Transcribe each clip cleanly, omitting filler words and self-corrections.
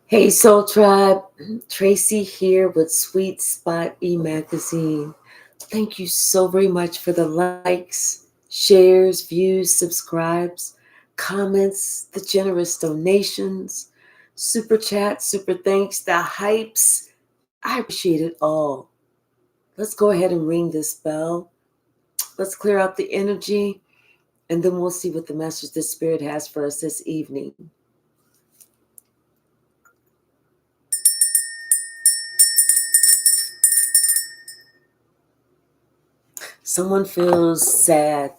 Hey Soul Tribe, Tracy here with Sweet Spot e-magazine. Thank you so very much for the likes, shares, views, subscribes, comments, the generous donations, super chat, super thanks, the hypes. I appreciate it all. Let's go ahead and ring this bell. Let's clear out the energy, and then we'll see what the message the Spirit has for us this evening. Someone feels sad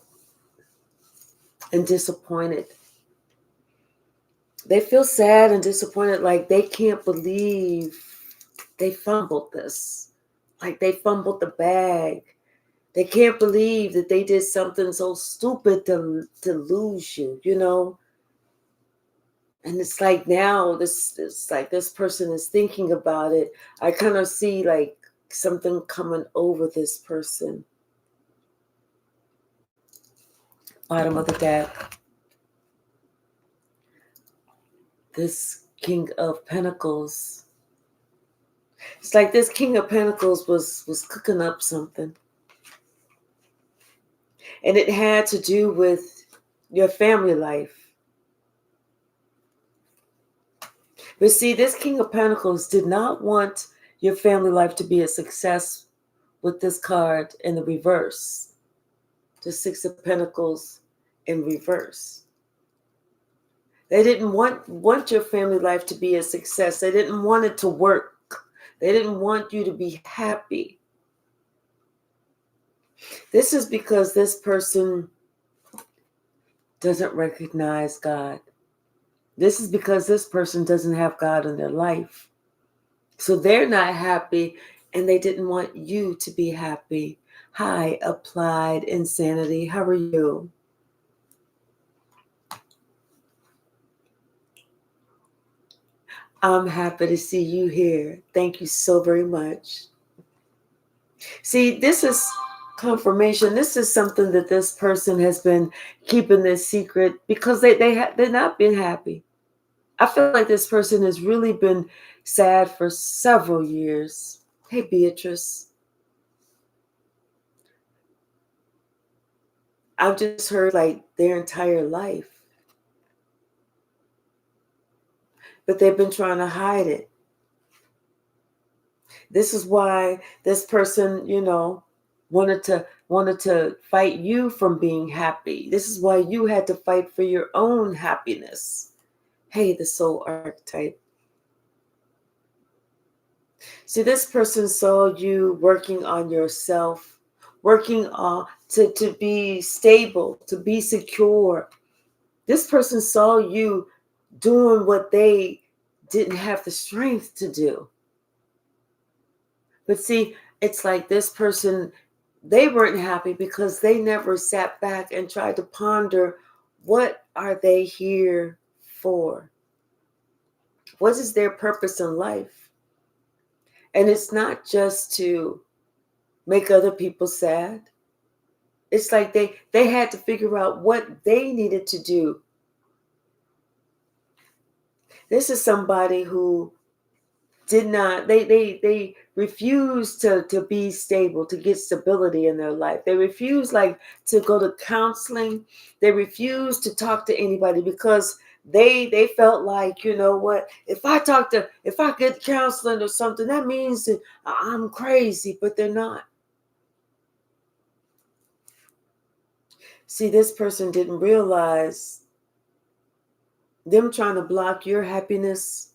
and disappointed. They feel sad and disappointed, like they can't believe they fumbled this. Like they fumbled the bag. They can't believe that they did something so stupid to lose you, you know? And it's like now it's like this person is thinking about it. I kind of see like something coming over this person. Bottom of the deck. This King of Pentacles. It's like this King of Pentacles was cooking up something. And it had to do with your family life. But see, this King of Pentacles did not want your family life to be a success with this card in the reverse. The Six of Pentacles in reverse. They didn't want your family life to be a success. They didn't want it to work. They didn't want you to be happy. This is because this person doesn't recognize God. This is because this person doesn't have God in their life. So they're not happy, and they didn't want you to be happy. Hi, Applied Insanity. How are you? I'm happy to see you here. Thank you so very much. See, this is confirmation. This is something that this person has been keeping this secret because they're not been happy. I feel like this person has really been sad for several years. Hey, Beatrice. I've just heard like their entire life. But they've been trying to hide it. This is why this person, wanted to fight you from being happy. This is why you had to fight for your own happiness. Hey, the soul archetype. See, this person saw you working on yourself, working on to be stable, to be secure. This person saw you doing what they didn't have the strength to do. But see, it's like this person, they weren't happy because they never sat back and tried to ponder, what are they here for? What is their purpose in life? And it's not just to make other people sad. It's like they had to figure out what they needed to do. This is somebody who did not, they refused to be stable, to get stability in their life. They refused like to go to counseling. They refused to talk to anybody because they felt like, you know what, if I get counseling or something, that means that I'm crazy, but they're not. See, this person didn't realize them trying to block your happiness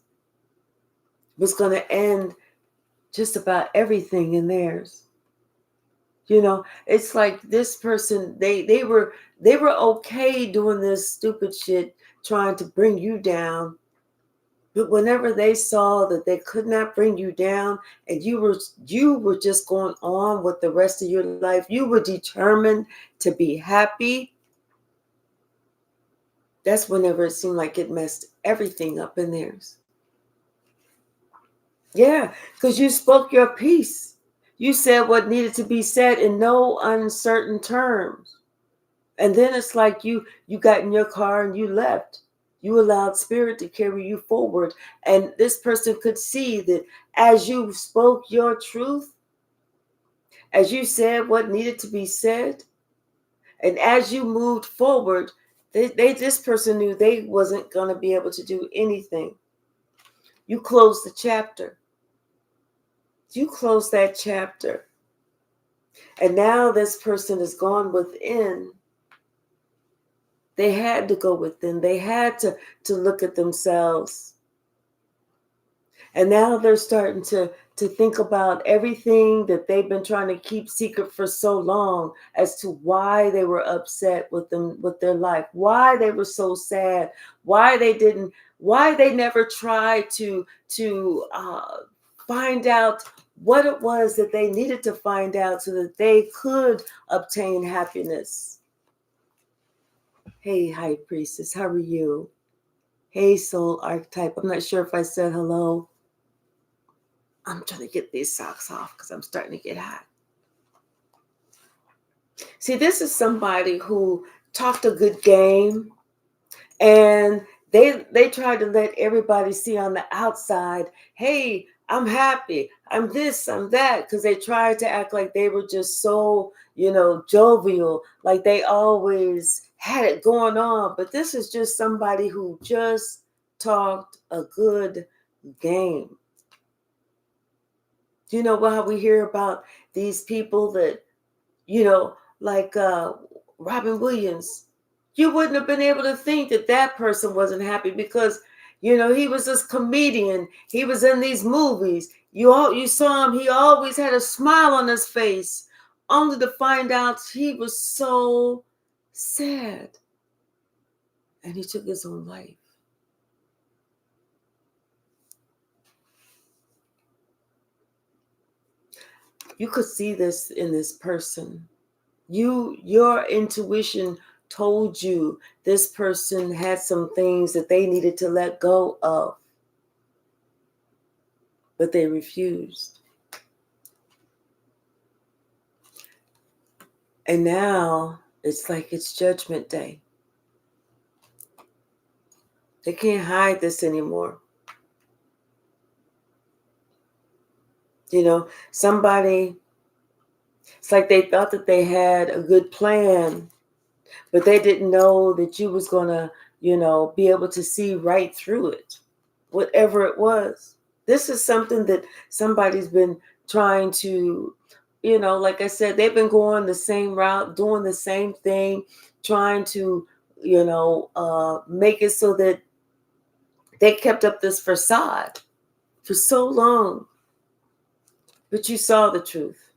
was going to end just about everything in theirs. It's like this person, they were okay doing this stupid shit, trying to bring you down. But whenever they saw that they could not bring you down, and you were just going on with the rest of your life, you were determined to be happy. That's whenever it seemed like it messed everything up in theirs. Yeah, because you spoke your piece. You said what needed to be said in no uncertain terms. And then it's like you got in your car and you left. You allowed spirit to carry you forward. And this person could see that as you spoke your truth, as you said what needed to be said, and as you moved forward, this person knew they wasn't going to be able to do anything. You closed the chapter. You closed that chapter. And now this person has gone within. They had to go within. They had to look at themselves. And now they're starting to think about everything that they've been trying to keep secret for so long, as to why they were upset with their life, why they were so sad, why they never tried to find out what it was that they needed to find out so that they could obtain happiness. Hey, High Priestess, how are you? Hey, Soul Archetype. I'm not sure if I said hello. I'm trying to get these socks off because I'm starting to get hot. See, this is somebody who talked a good game, and they tried to let everybody see on the outside, hey, I'm happy, I'm this, I'm that, because they tried to act like they were just so, jovial, like they always had it going on. But this is just somebody who just talked a good game. You know how we hear about these people that, like Robin Williams, you wouldn't have been able to think that person wasn't happy because, he was this comedian. He was in these movies. You saw him. He always had a smile on his face, only to find out he was so sad. And he took his own life. You could see this in this person. Your intuition told you this person had some things that they needed to let go of, but they refused. And now it's like it's Judgment Day. They can't hide this anymore. Somebody, it's like they thought that they had a good plan, but they didn't know that you was going to, be able to see right through it, whatever it was. This is something that somebody's been trying to, like I said, they've been going the same route, doing the same thing, trying to, make it so that they kept up this facade for so long. But you saw the truth.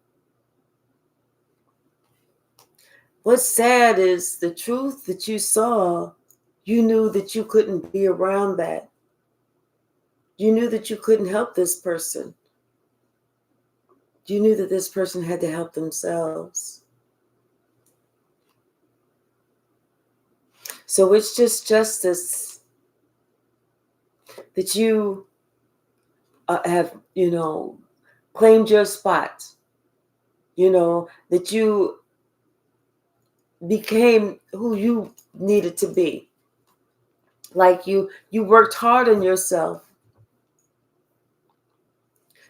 What's sad is the truth that you saw, you knew that you couldn't be around that. You knew that you couldn't help this person. You knew that this person had to help themselves. So it's just justice that you have, claimed your spot. That you became who you needed to be. Like you worked hard on yourself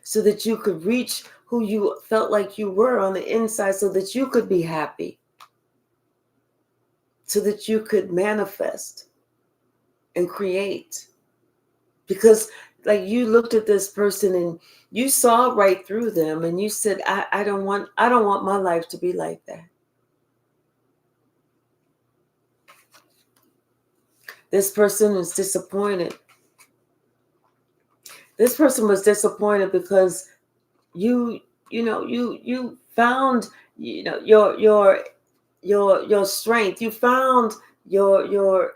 so that you could reach who you felt like you were on the inside, so that you could be happy, so that you could manifest and create. Because like you looked at this person and you saw right through them, and you said, I don't want my life to be like that. This person is disappointed. This person was disappointed because you found your strength. You found your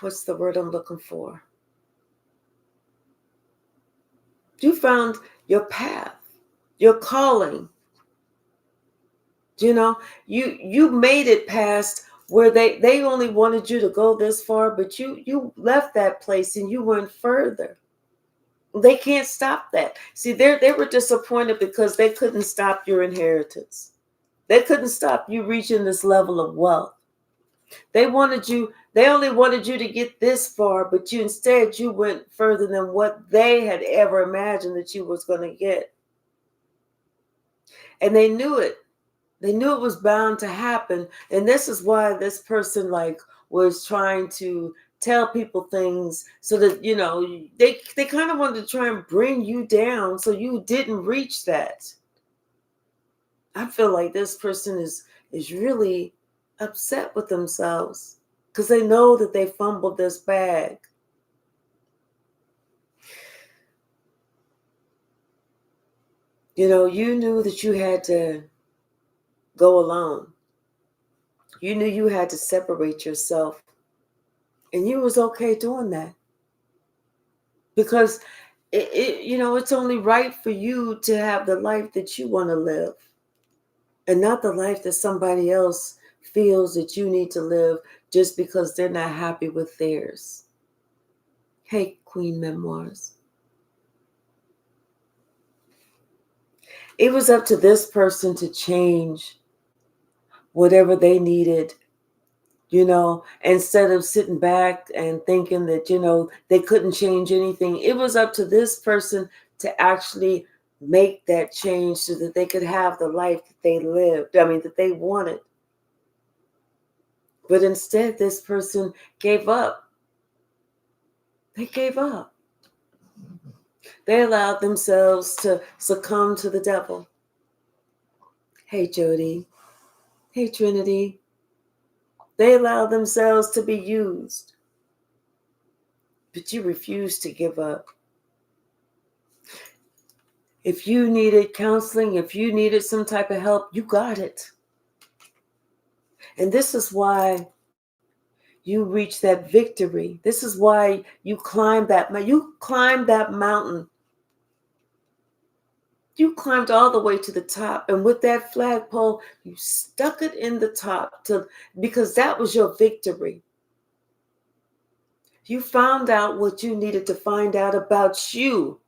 what's the word I'm looking for? You found your path, your calling. You made it past where they only wanted you to go this far, but you left that place and you went further. They can't stop that. See, they were disappointed because they couldn't stop your inheritance. They couldn't stop you reaching this level of wealth. They wanted you They only wanted you to get this far, but you went further than what they had ever imagined that you was going to get. And they knew it. They knew it was bound to happen. And this is why this person was trying to tell people things so that, they kind of wanted to try and bring you down so you didn't reach that. I feel like this person is really upset with themselves because they know that they fumbled this bag. You knew that you had to go alone. You knew you had to separate yourself. And you was okay doing that. Because it's only right for you to have the life that you want to live. And not the life that somebody else feels that you need to live just because they're not happy with theirs. Hey, Queen Memoirs. It was up to this person to change whatever they needed, instead of sitting back and thinking that, they couldn't change anything. It was up to this person to actually make that change so that they could have the life that they lived, that they wanted. But instead, this person gave up. They gave up. They allowed themselves to succumb to the devil. Hey, Jody. Hey, Trinity. They allowed themselves to be used. But you refused to give up. If you needed counseling, if you needed some type of help, you got it. And this is why you reached that victory. This is why you climbed that mountain. You climbed that mountain. You climbed all the way to the top. And with that flagpole, you stuck it in the top because that was your victory. You found out what you needed to find out about you.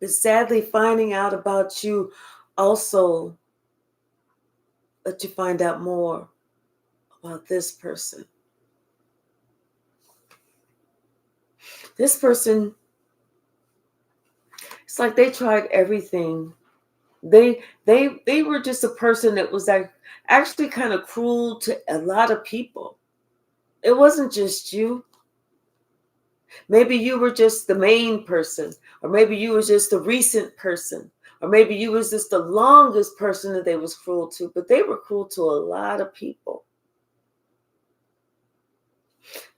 But sadly, finding out about you also let you find out more about this person. This person, it's like they tried everything. They were just a person that was actually kind of cruel to a lot of people. It wasn't just you. Maybe you were just the main person, or maybe you was just the recent person, or maybe you was just the longest person that they was cruel to, but they were cruel to a lot of people.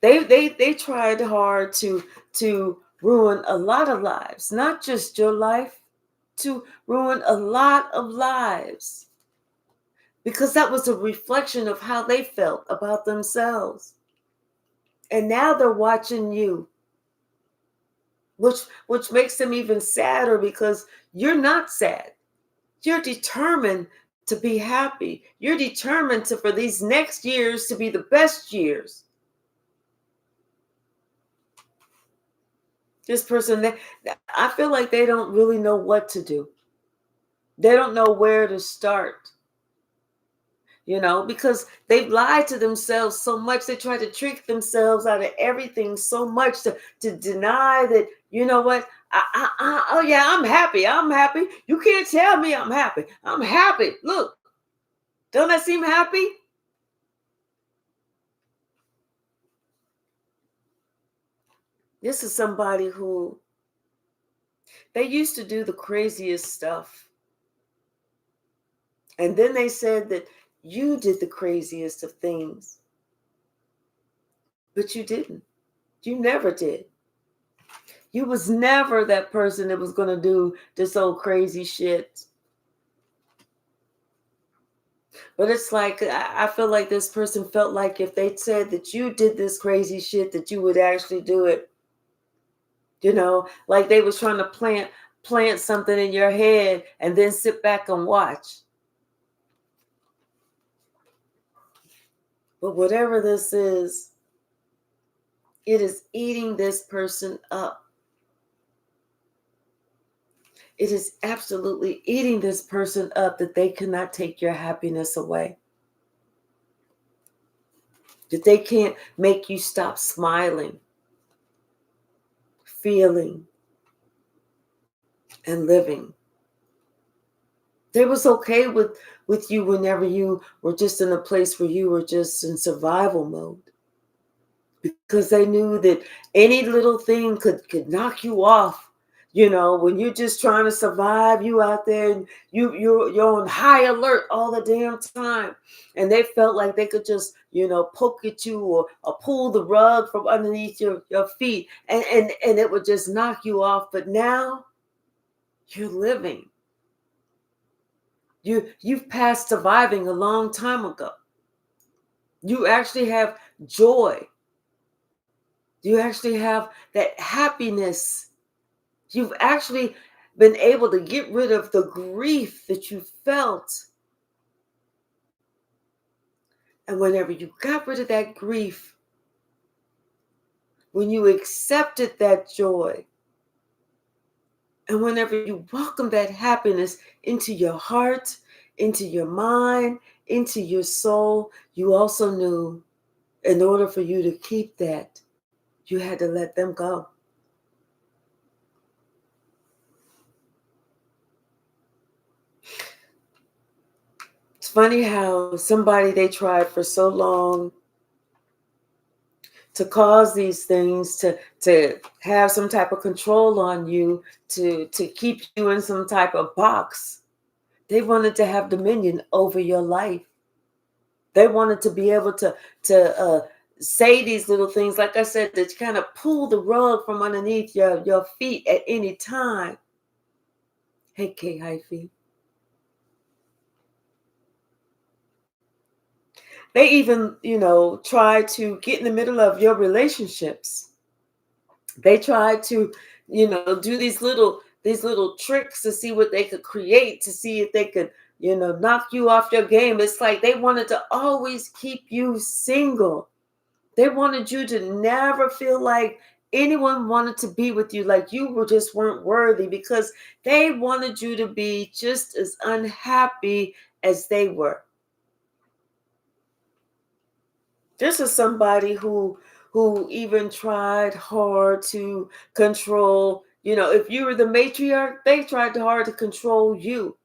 They tried hard to ruin a lot of lives, not just your life, to ruin a lot of lives. Because that was a reflection of how they felt about themselves. And now they're watching you, which makes them even sadder because you're not sad. You're determined to be happy. You're determined for these next years to be the best years. This person, I feel like they don't really know what to do. They don't know where to start. Because they've lied to themselves so much. They try to trick themselves out of everything so much to deny that, you know what? Oh yeah, I'm happy. I'm happy. You can't tell me I'm happy. I'm happy. Look, don't I seem happy? This is somebody who they used to do the craziest stuff. And then they said that you did the craziest of things. But you didn't. You never did. You was never that person that was going to do this old crazy shit. But it's like, I feel like this person felt like if they said that you did this crazy shit, that you would actually do it. Like they was trying to plant something in your head and then sit back and watch. But whatever this is, it is eating this person up. It is absolutely eating this person up that they cannot take your happiness away. that they can't make you stop smiling, feeling, and living. They was okay with you whenever you were just in a place where you were just in survival mode, because they knew that any little thing could knock you off. When you're just trying to survive, you out there and you're on high alert all the damn time. And they felt like they could just, poke at you or pull the rug from underneath your feet, and it would just knock you off. But now you're living. You've passed surviving a long time ago. You actually have joy. You actually have that happiness. You've actually been able to get rid of the grief that you felt. And whenever you got rid of that grief, when you accepted that joy, and whenever you welcome that happiness into your heart, into your mind, into your soul, you also knew in order for you to keep that, you had to let them go. It's funny how somebody they tried for so long to cause these things, to have some type of control on you, to keep you in some type of box. They wanted to have dominion over your life. They wanted to be able to say these little things, like I said, that kind of pull the rug from underneath your feet at any time. Hey, K Hypsee. They even, try to get in the middle of your relationships. They try to, do these little tricks to see what they could create, to see if they could, knock you off your game. It's like they wanted to always keep you single. They wanted you to never feel like anyone wanted to be with you, like you just weren't worthy, because they wanted you to be just as unhappy as they were. This is somebody who even tried hard to control, if you were the matriarch, they tried hard to control you.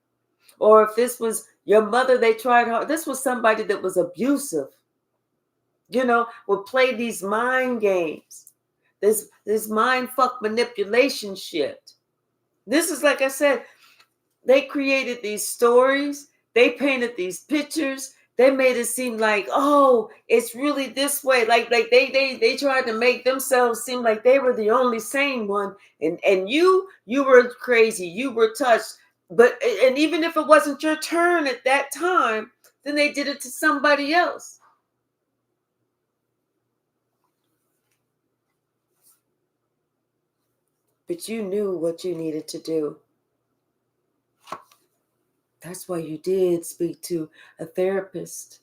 Or if this was your mother, they tried hard. This was somebody that was abusive, would play these mind games, this mind fuck manipulation shit. This is, like I said, they created these stories, they painted these pictures, they made it seem like, oh, it's really this way. Like they tried to make themselves seem like they were the only sane one. And you were crazy, you were touched. But and even if it wasn't your turn at that time, then they did it to somebody else. But you knew what you needed to do. That's why you did speak to a therapist,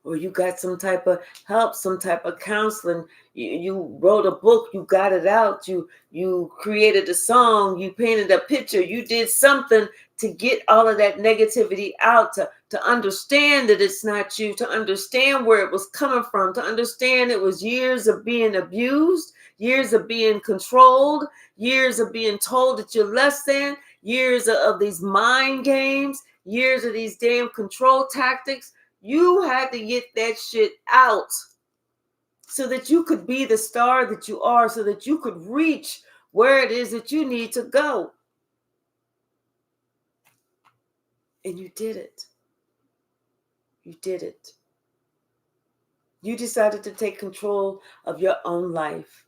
or you got some type of help, some type of counseling. You wrote a book, you got it out, you created a song, you painted a picture, you did something to get all of that negativity out, to understand that it's not you, to understand where it was coming from, to understand it was years of being abused, years of being controlled, years of being told that you're less than, years of these mind games, years of these damn control tactics. You had to get that shit out so that you could be the star that you are, so that you could reach where it is that you need to go. And you did it. You did it. You decided to take control of your own life.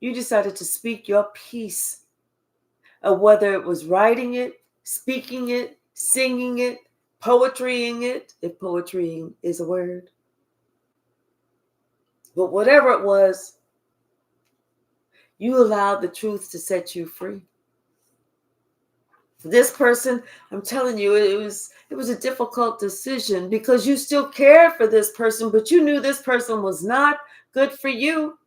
You decided to speak your piece, of whether it was writing it, speaking it, singing it, poetrying it, if poetrying is a word. But whatever it was, you allowed the truth to set you free. This person, I'm telling you, it was a difficult decision, because you still cared for this person, but you knew this person was not good for you.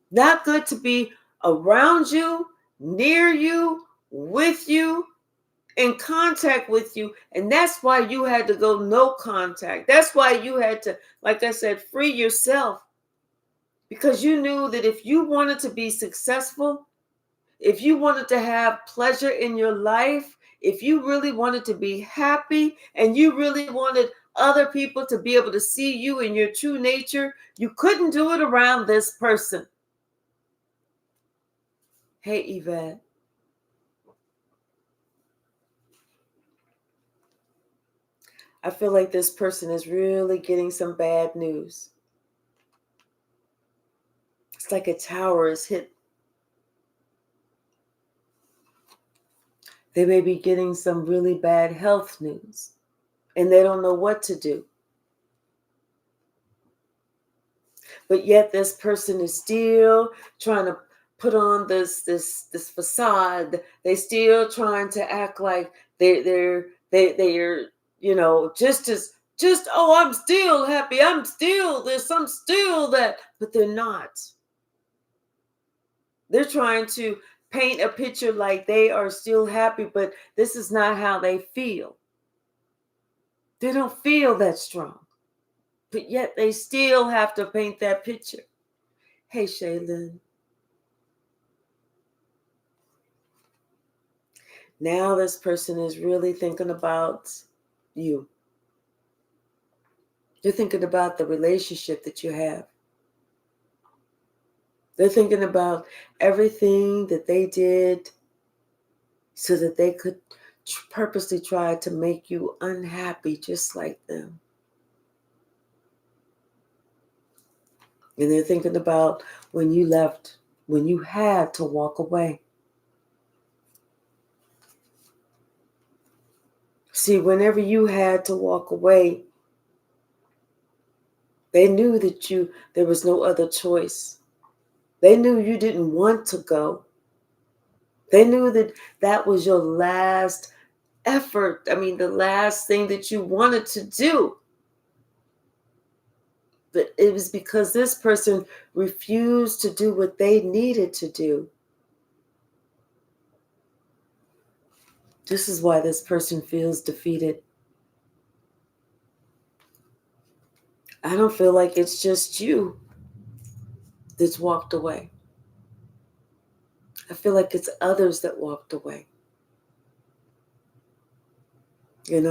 Not good to be around you, near you, with you. in contact with you, and that's why you had to go no contact. That's why you had to, like I said, free yourself, because you knew that if you wanted to be successful, if you wanted to have pleasure in your life, if you really wanted to be happy, and you really wanted other people to be able to see you in your true nature, you couldn't do it around this person. Hey, Yvette. I feel like this person is really getting some bad news. It's like a tower is hit. They may be getting some really bad health news, and they don't know what to do. But yet this person is still trying to put on this facade. They still trying to act like they're just oh, I'm still happy, I'm still this, I'm still that, but they're not. They're trying to paint a picture like they are still happy, but this is not how they feel. They don't feel that strong, but yet they still have to paint that picture. Hey, Shaylin. Now this person is really thinking about you. They're thinking about the relationship that you have. They're thinking about everything that they did so that they could purposely try to make you unhappy just like them. And they're thinking about when you left, when you had to walk away. See, whenever you had to walk away, they knew that there was no other choice. They knew you didn't want to go. They knew that that was your last effort. I mean, the last thing that you wanted to do. But it was because this person refused to do what they needed to do. This is why this person feels defeated. I don't feel like it's just you that's walked away. I feel like it's others that walked away. And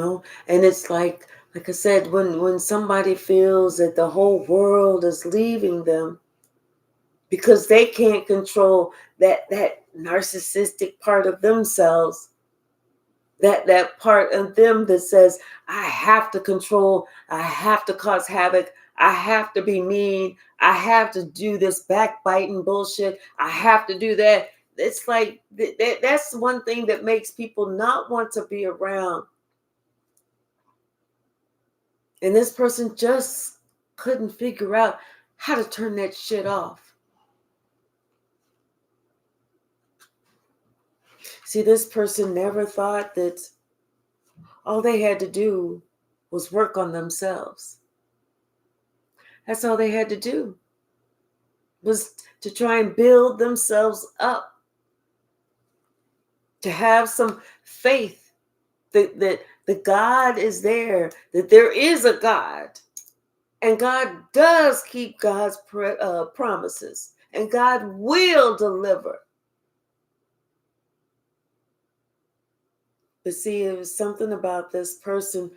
it's like I said, when somebody feels that the whole world is leaving them because they can't control that narcissistic part of themselves, that part of them that says, I have to control, I have to cause havoc, I have to be mean, I have to do this backbiting bullshit, I have to do that. It's like that's one thing that makes people not want to be around. And this person just couldn't figure out how to turn that shit off. See, this person never thought that all they had to do was work on themselves. That's all they had to do, was to try and build themselves up, to have some faith that the God is there, that there is a God, and God does keep God's promises, and God will deliver. But see, it was something about this person.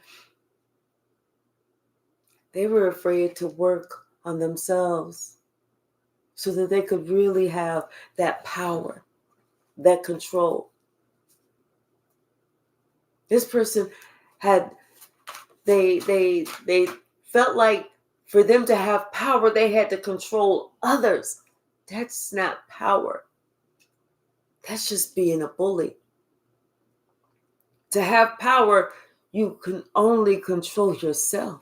They were afraid to work on themselves so that they could really have that power, that control. This person they felt like for them to have power, they had to control others. That's not power. That's just being a bully. To have power, you can only control yourself,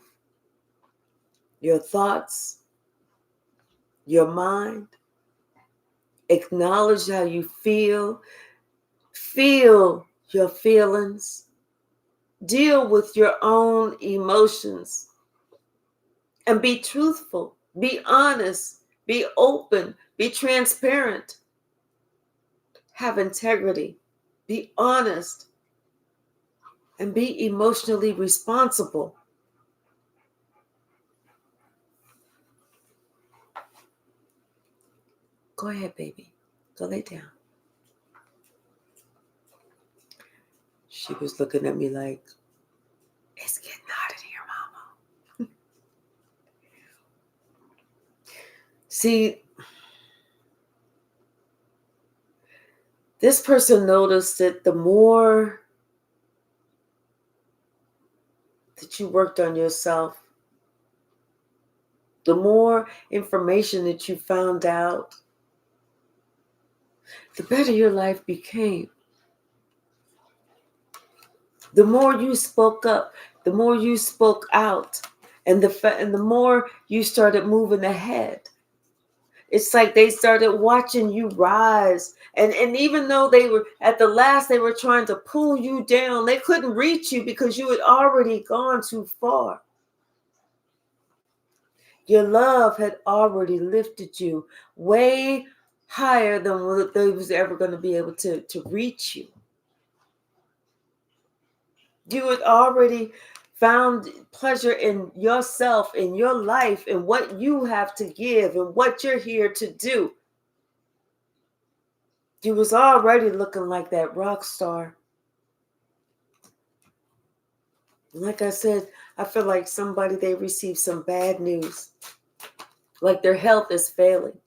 your thoughts, your mind. Acknowledge how you feel. Feel your feelings. Deal with your own emotions. And be truthful. Be honest. Be open. Be transparent. Have integrity. Be honest. and be emotionally responsible. Go ahead, baby. Go lay down. She was looking at me like, it's getting hot in here, Mama. See, this person noticed that the more that you worked on yourself, the more information that you found out, the better your life became. The more you spoke up, the more you spoke out, and the more you started moving ahead. It's like they started watching you rise. And even though they were at the last, they were trying to pull you down, they couldn't reach you because you had already gone too far. Your love had already lifted you way higher than what they was ever going to be able to reach you. You had already found pleasure in yourself, in your life, in what you have to give and what you're here to do. You was already looking like that rock star. Like I said, I feel like somebody, they received some bad news. Like their health is failing.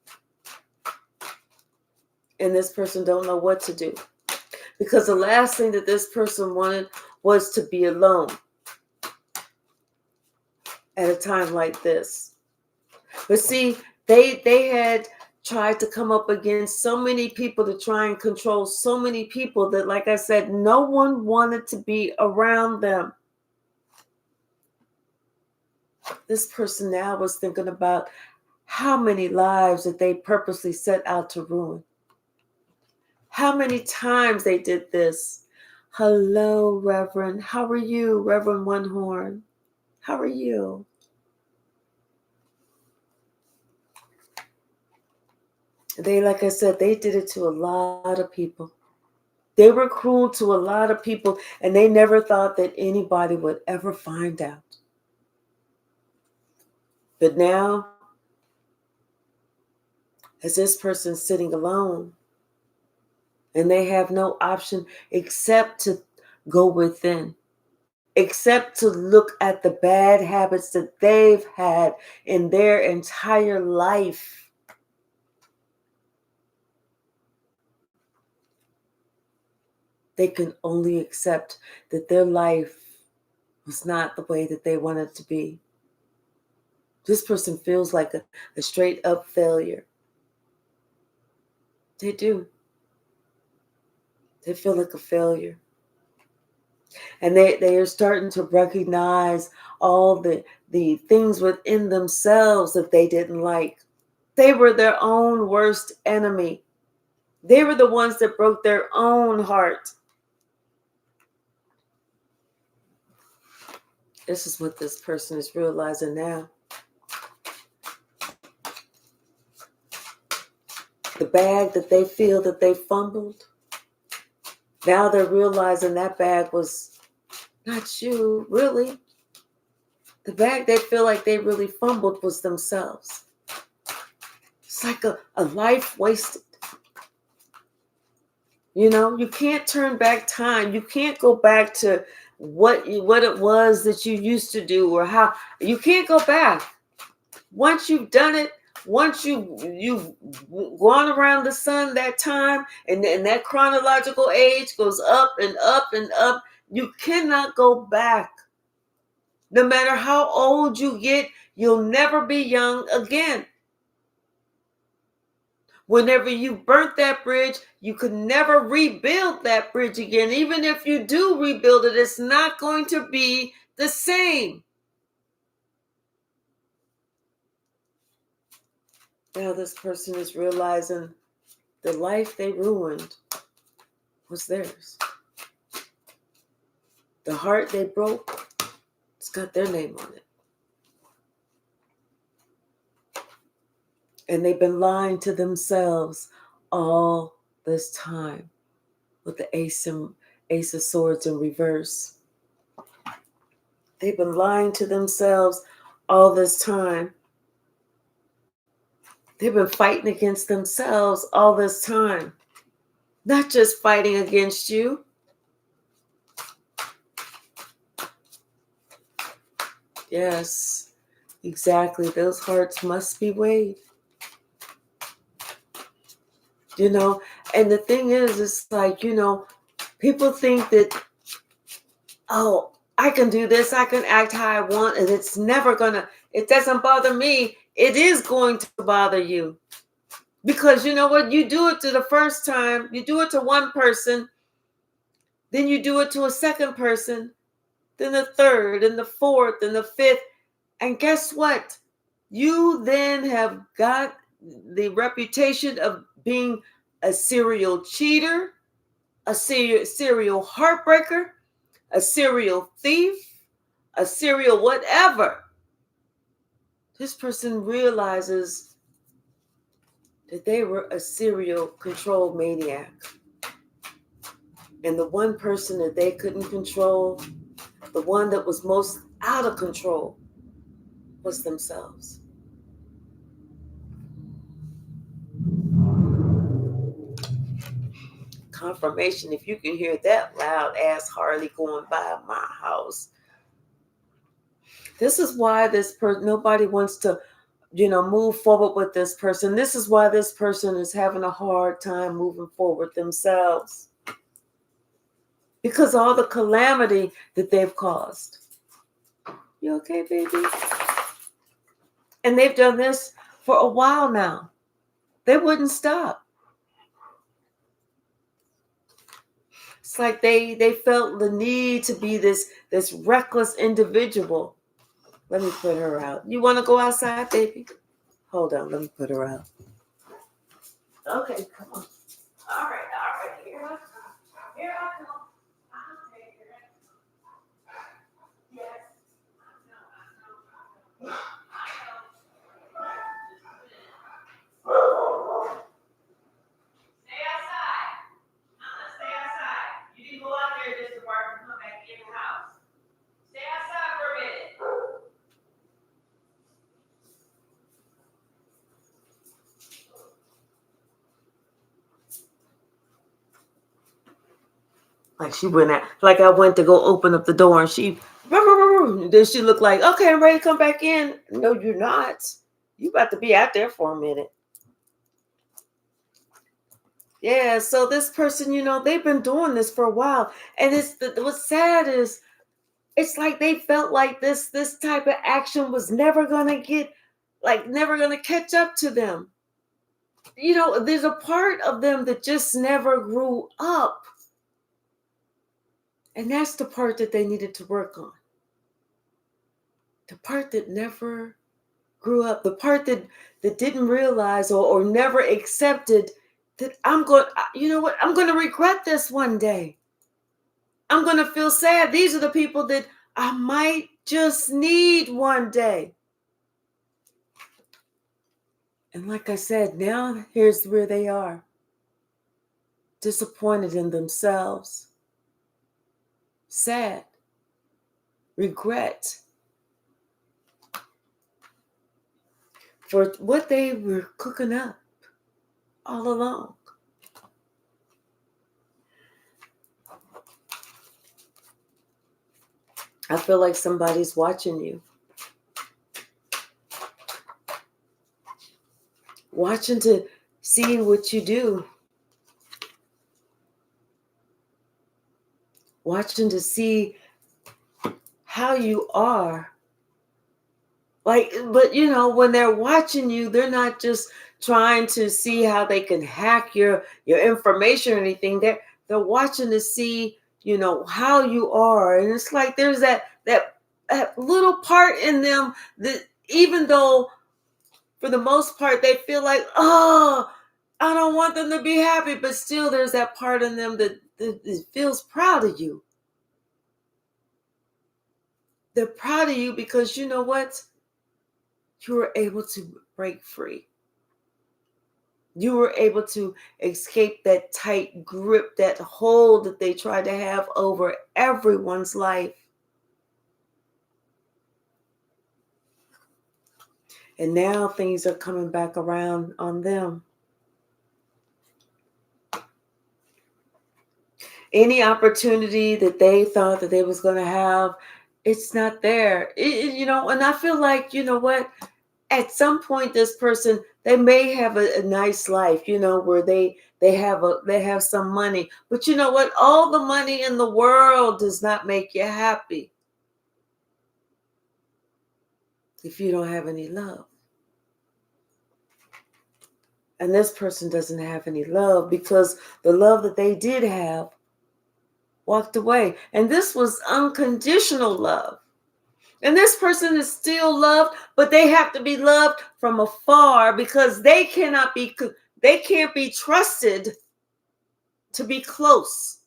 And this person don't know what to do. Because the last thing that this person wanted was to be alone at a time like this. But see, they had tried to come up against so many people to try and control so many people that, like I said, no one wanted to be around them. This person now was thinking about how many lives that they purposely set out to ruin. How many times they did this. Hello, Reverend. How are you, Reverend One Horn? How are you? They, like I said, they did it to a lot of people. They were cruel to a lot of people, and they never thought that anybody would ever find out. But now, as this person's sitting alone, and they have no option except to go within, except to look at the bad habits that they've had in their entire life. They can only accept that their life was not the way that they wanted it to be. This person feels like a straight up failure. They do. They feel like a failure. And they are starting to recognize all the things within themselves that they didn't like. They were their own worst enemy. They were the ones that broke their own heart. This is what this person is realizing now. The bag that they feel that they fumbled, now they're realizing that bag was not you, really. The bag they feel like they really fumbled was themselves. It's like a life wasted. You know, you can't turn back time. You can't go back to what it was that you used to do or how. You can't go back. Once you've done it, once you've gone around the sun that time, and that chronological age goes up and up and up, you cannot go back. No matter how old you get, you'll never be young again. Whenever you burnt that bridge, you could never rebuild that bridge again. Even if you do rebuild it, it's not going to be the same. Now this person is realizing the life they ruined was theirs. The heart they broke, it's got their name on it. And they've been lying to themselves all this time with the Ace of Swords in reverse. They've been lying to themselves all this time. They've been fighting against themselves all this time. Not just fighting against you. Yes, exactly. Those hearts must be weighed. And the thing is, it's like, people think that, oh, I can do this, I can act how I want, and it doesn't bother me. It is going to bother you. Because you know what? You do it to the first time, you do it to one person, then you do it to a second person, then the third, and the fourth, and the fifth. And guess what? You then have got the reputation of being a serial cheater, a serial heartbreaker, a serial thief, a serial whatever. This person realizes that they were a serial control maniac. And the one person that they couldn't control, the one that was most out of control, was themselves. Confirmation, if you can hear that loud ass Harley going by my house. This is why nobody wants to, move forward with this person. This is why this person is having a hard time moving forward themselves. Because all the calamity that they've caused. You okay, baby? And they've done this for a while now. They wouldn't stop. It's like they felt the need to be this reckless individual. Let me put her out. You want to go outside, baby? Hold on, let me put her out. Okay, come on. All right. Here I come. I'll take her. Yes. I know. Stay outside. Stay outside. You didn't go out there just to bark and come back in your house. Stay outside for a minute. Like she went out, like I went to go open up the door and then she looked like, okay, I'm ready to come back in. No, you're not. You about to be out there for a minute. Yeah, so this person, they've been doing this for a while. And what's sad is it's like they felt like this type of action was never gonna catch up to them. There's a part of them that just never grew up. And that's the part that they needed to work on. The part that never grew up, the part that didn't realize or never accepted that I'm going to regret this one day. I'm going to feel sad. These are the people that I might just need one day. And like I said, now here's where they are. Disappointed in themselves. Sad. Regret. For what they were cooking up all along. I feel like somebody's watching you. Watching to see what you do. Watching to see how you are. But when they're watching you, they're not just trying to see how they can hack your information or anything. They're watching to see, how you are. And it's like there's that little part in them that even though for the most part they feel like, oh, I don't want them to be happy, but still there's that part in them that feels proud of you. They're proud of you because you know what? You were able to break free. You were able to escape that tight grip, that hold that they tried to have over everyone's life. And now things are coming back around on them. Any opportunity that they thought that they was going to have, it's not there. And I feel like, you know what? At some point, this person, they may have a nice life, where they have some money. But you know what? All the money in the world does not make you happy if you don't have any love. And this person doesn't have any love because the love that they did have walked away. And this was unconditional love. And this person is still loved, but they have to be loved from afar because they can't be trusted to be close.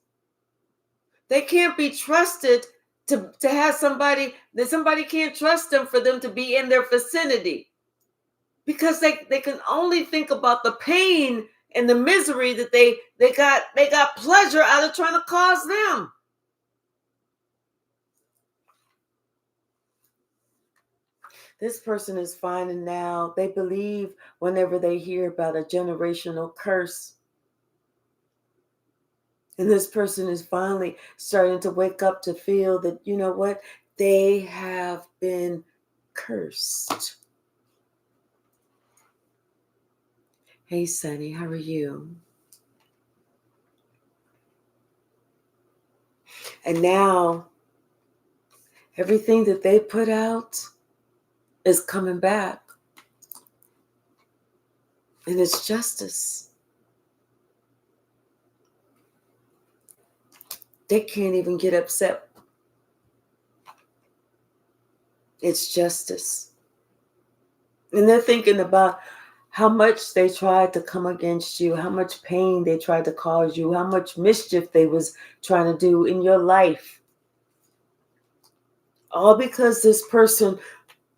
They can't be trusted to have somebody can't trust them for them to be in their vicinity. Because they can only think about the pain and the misery that they got pleasure out of trying to cause them. This person is finding now, they believe whenever they hear about a generational curse. And this person is finally starting to wake up to feel that, you know what, they have been cursed. Hey, Sunny, how are you? And now, everything that they put out is coming back. And it's justice. They can't even get upset. It's justice. And they're thinking about how much they tried to come against you, how much pain they tried to cause you, how much mischief they was trying to do in your life. All because this person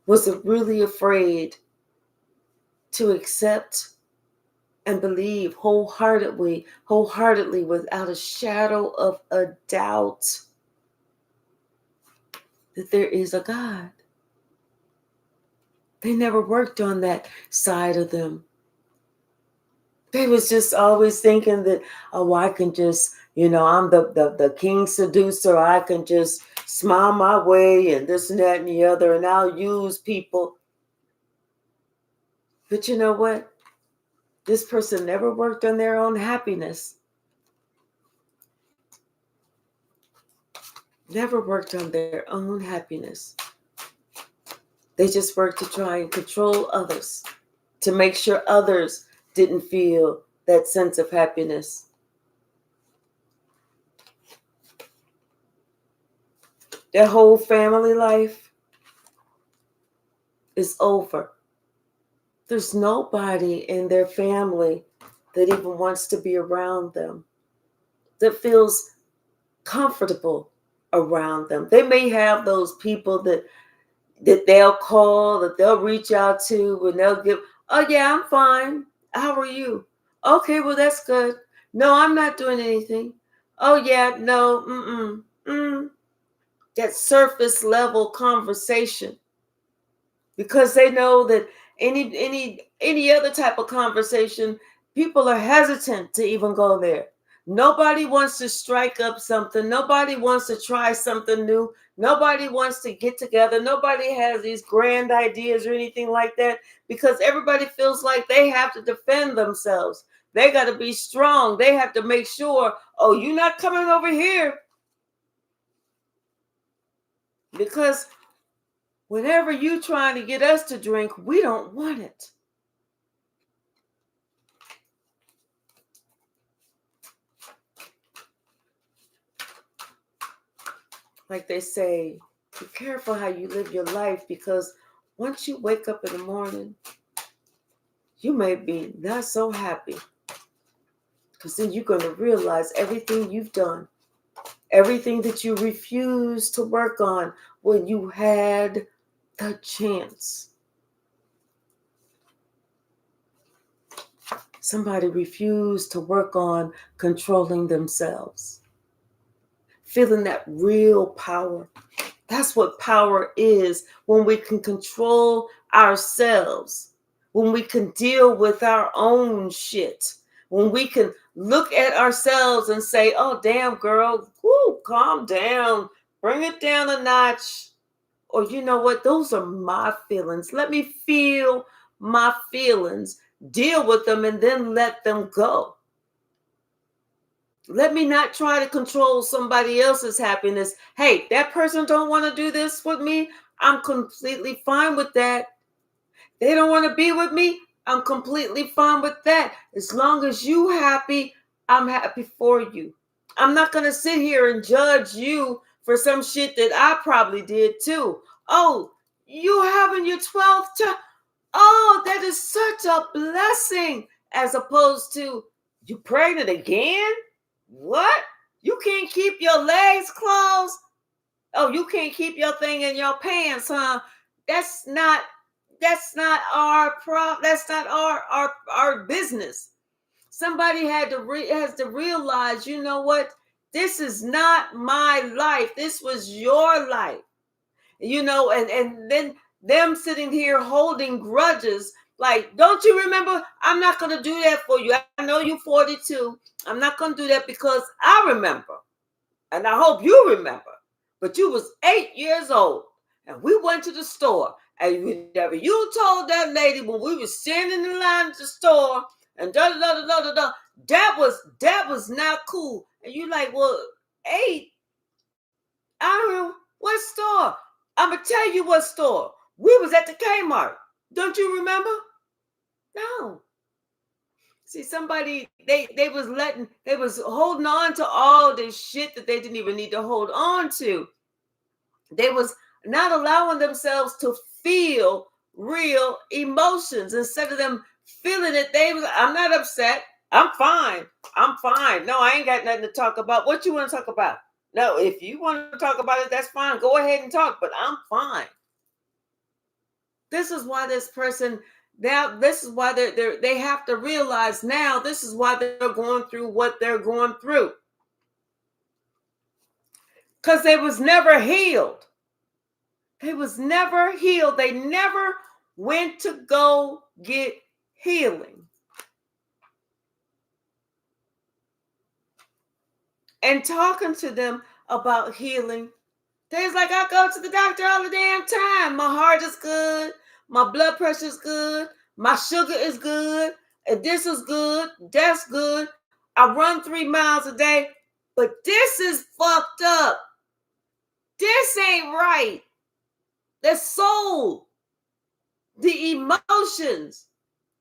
wasn't really afraid to accept and believe wholeheartedly, without a shadow of a doubt, that there is a God. They never worked on that side of them. They was just always thinking that, oh, I can just, I'm the king seducer. I can just smile my way and this and that and the other, and I'll use people. But you know what? This person never worked on their own happiness. Never worked on their own happiness. They just worked to try and control others, to make sure others didn't feel that sense of happiness. Their whole family life is over. There's nobody in their family that even wants to be around them, that feels comfortable around them. They may have those people that they'll call, that they'll reach out to, and they'll give, oh yeah, I'm fine. How are you? Okay, well, that's good. No, I'm not doing anything. Oh yeah, no, that surface level conversation. Because they know that any other type of conversation, people are hesitant to even go there. Nobody wants to strike up something. Nobody wants to try something new. Nobody wants to get together. Nobody has these grand ideas or anything like that because everybody feels like they have to defend themselves. They got to be strong. They have to make sure, oh, you're not coming over here. Because whenever you trying to get us to drink, we don't want it. Like they say, be careful how you live your life because once you wake up in the morning, you may be not so happy because then you're going to realize everything you've done, everything that you refused to work on when you had the chance. Somebody refused to work on controlling themselves, feeling that real power. That's what power is, when we can control ourselves, when we can deal with our own shit, when we can look at ourselves and say, oh, damn, girl, whoo, calm down, bring it down a notch. Or you know what? Those are my feelings. Let me feel my feelings, deal with them, and then let them go. Let me not try to control somebody else's happiness. Hey, that person don't want to do this with me. I'm completely fine with that. They don't want to be with me. I'm completely fine with that. As long as you happy, I'm happy for you. I'm not going to sit here and judge you for some shit that I probably did too. Oh, you having your 12th child? Oh, that is such a blessing. As opposed to, you pregnant again? What? You can't keep your legs closed? Oh, you can't keep your thing in your pants, huh? That's not our that's not our business. Somebody has to realize, you know what? This is not my life. This was your life. You know, and then them sitting here holding grudges. Like, don't you remember? I'm not going to do that for you. I know you're 42. I'm not going to do that because I remember. And I hope you remember. But you was 8 years old. And we went to the store. And whenever you told that lady when we were standing in line at the store and that was not cool. And you like, well, 8? I don't know. What store? I'm going to tell you what store. We was at the Kmart. Don't you remember? No. See, somebody, they was holding on to all this shit that they didn't even need to hold on to. They was not allowing themselves to feel real emotions. Instead of them feeling it, I'm not upset. I'm fine. I'm fine. No, I ain't got nothing to talk about. What you want to talk about? No, if you want to talk about it, that's fine. Go ahead and talk, but I'm fine. This is why this person now, this is why they have to realize now, this is why they're going through what they're going through. Because they was never healed. They was never healed. They never went to go get healing. And talking to them about healing, they's like, I go to the doctor all the damn time. My heart is good. My blood pressure is good. My sugar is good. And this is good. That's good. I run 3 miles a day. But this is fucked up. This ain't right. The soul, the emotions,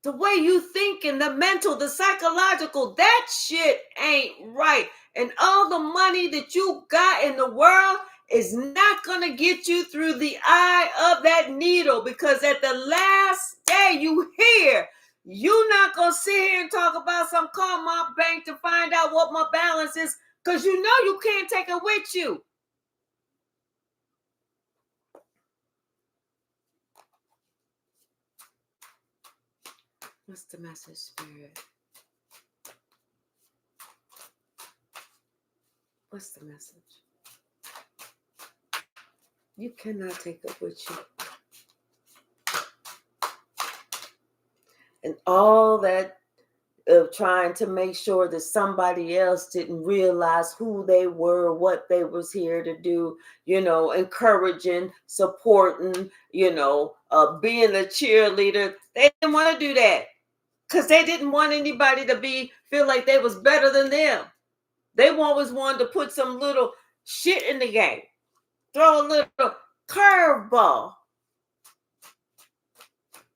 the way you thinking, the mental, the psychological, that shit ain't right. And all the money that you got in the world is not going to get you through the eye of that needle, because at the last day you here, you're not going to sit here and talk about some call my bank to find out what my balance is, because you know you can't take it with you. What's the message, Spirit? What's the message? You cannot take it with you. And all that of trying to make sure that somebody else didn't realize who they were, what they was here to do, you know, encouraging, supporting, you know, being a cheerleader. They didn't want to do that because they didn't want anybody to feel like they was better than them. They always wanted to put some little shit in the game, throw a little curveball.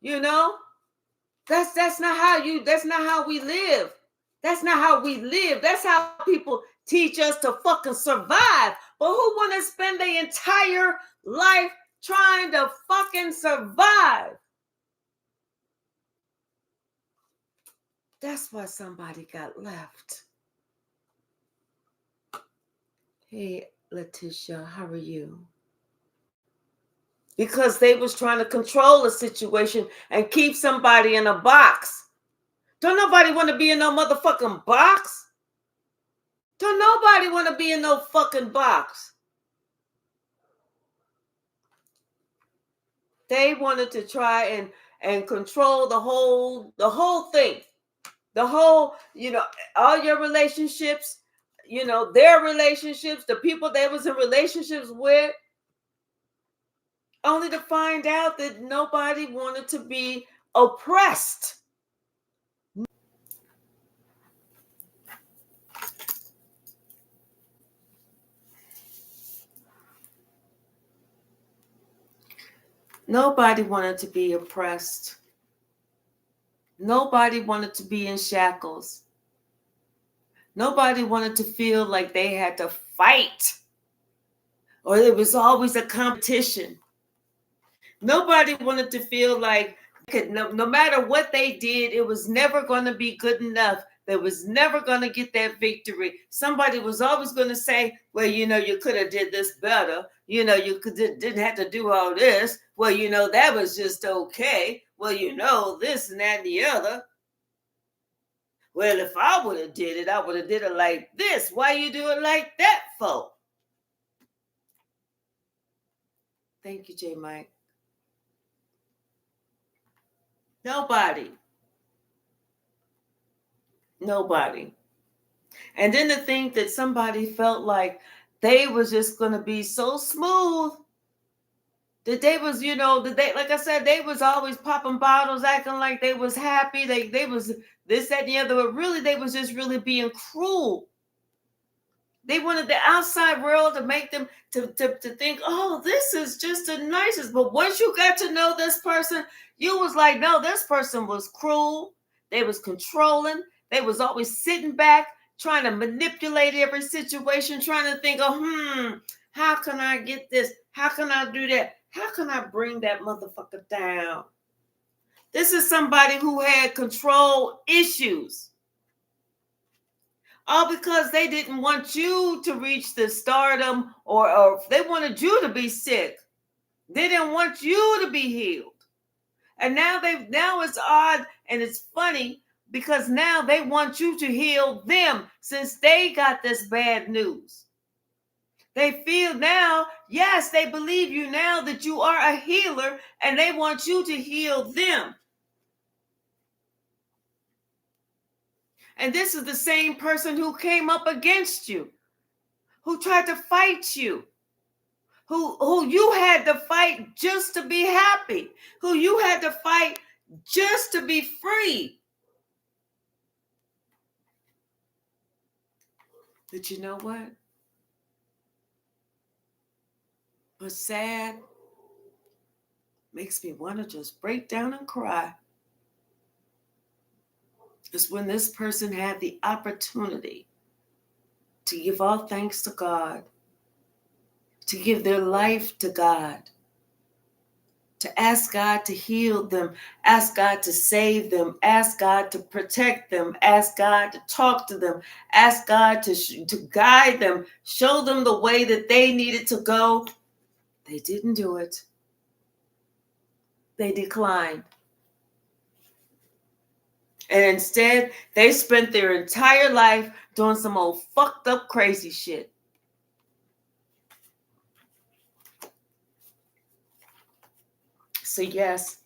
You know, that's not how we live. That's not how we live. That's how people teach us to fucking survive. But who want to spend their entire life trying to fucking survive? That's why somebody got left. Hey, Letitia, how are you? Because they was trying to control a situation and keep somebody in a box. Don't nobody want to be in no motherfucking box. Don't nobody want to be in no fucking box. They wanted to try and control the whole thing. The whole, all your relationships, their relationships, the people they was in relationships with, only to find out that nobody wanted to be oppressed. Nobody wanted to be oppressed. Nobody wanted to be in shackles. Nobody wanted to feel like they had to fight, or there was always a competition. Nobody wanted to feel like no matter what they did, it was never going to be good enough. They was never going to get that victory. Somebody was always going to say, well, you could have did this better. You didn't have to do all this. Well, that was just okay. Well, this and that and the other. Well, if I would have did it, I would have did it like this. Why you do it like that, for? Thank you, J. Mike. Nobody. And then to think that somebody felt like they was just going to be so smooth, that they was, that they, like I said, they was always popping bottles, acting like they was happy. They was this, that, and the other, but really they was just really being cruel. They wanted the outside world to make them to think, oh, this is just the nicest. But once you got to know this person, you was like, no, this person was cruel. They was controlling. They was always sitting back, trying to manipulate every situation, trying to think, how can I get this? How can I do that? How can I bring that motherfucker down? This is somebody who had control issues. All because they didn't want you to reach the stardom, or they wanted you to be sick. They didn't want you to be healed. And now it's odd and it's funny because now they want you to heal them since they got this bad news. They feel now, yes, they believe you now that you are a healer and they want you to heal them. And this is the same person who came up against you, who tried to fight you, who you had to fight just to be happy, who you had to fight just to be free. But you know what? What's sad makes me want to just break down and cry is when this person had the opportunity to give all thanks to God, to give their life to God, to ask God to heal them, ask God to save them, ask God to protect them, ask God to talk to them, ask God to guide them, show them the way that they needed to go. They didn't do it. They declined. And instead, they spent their entire life doing some old fucked up crazy shit. So yes,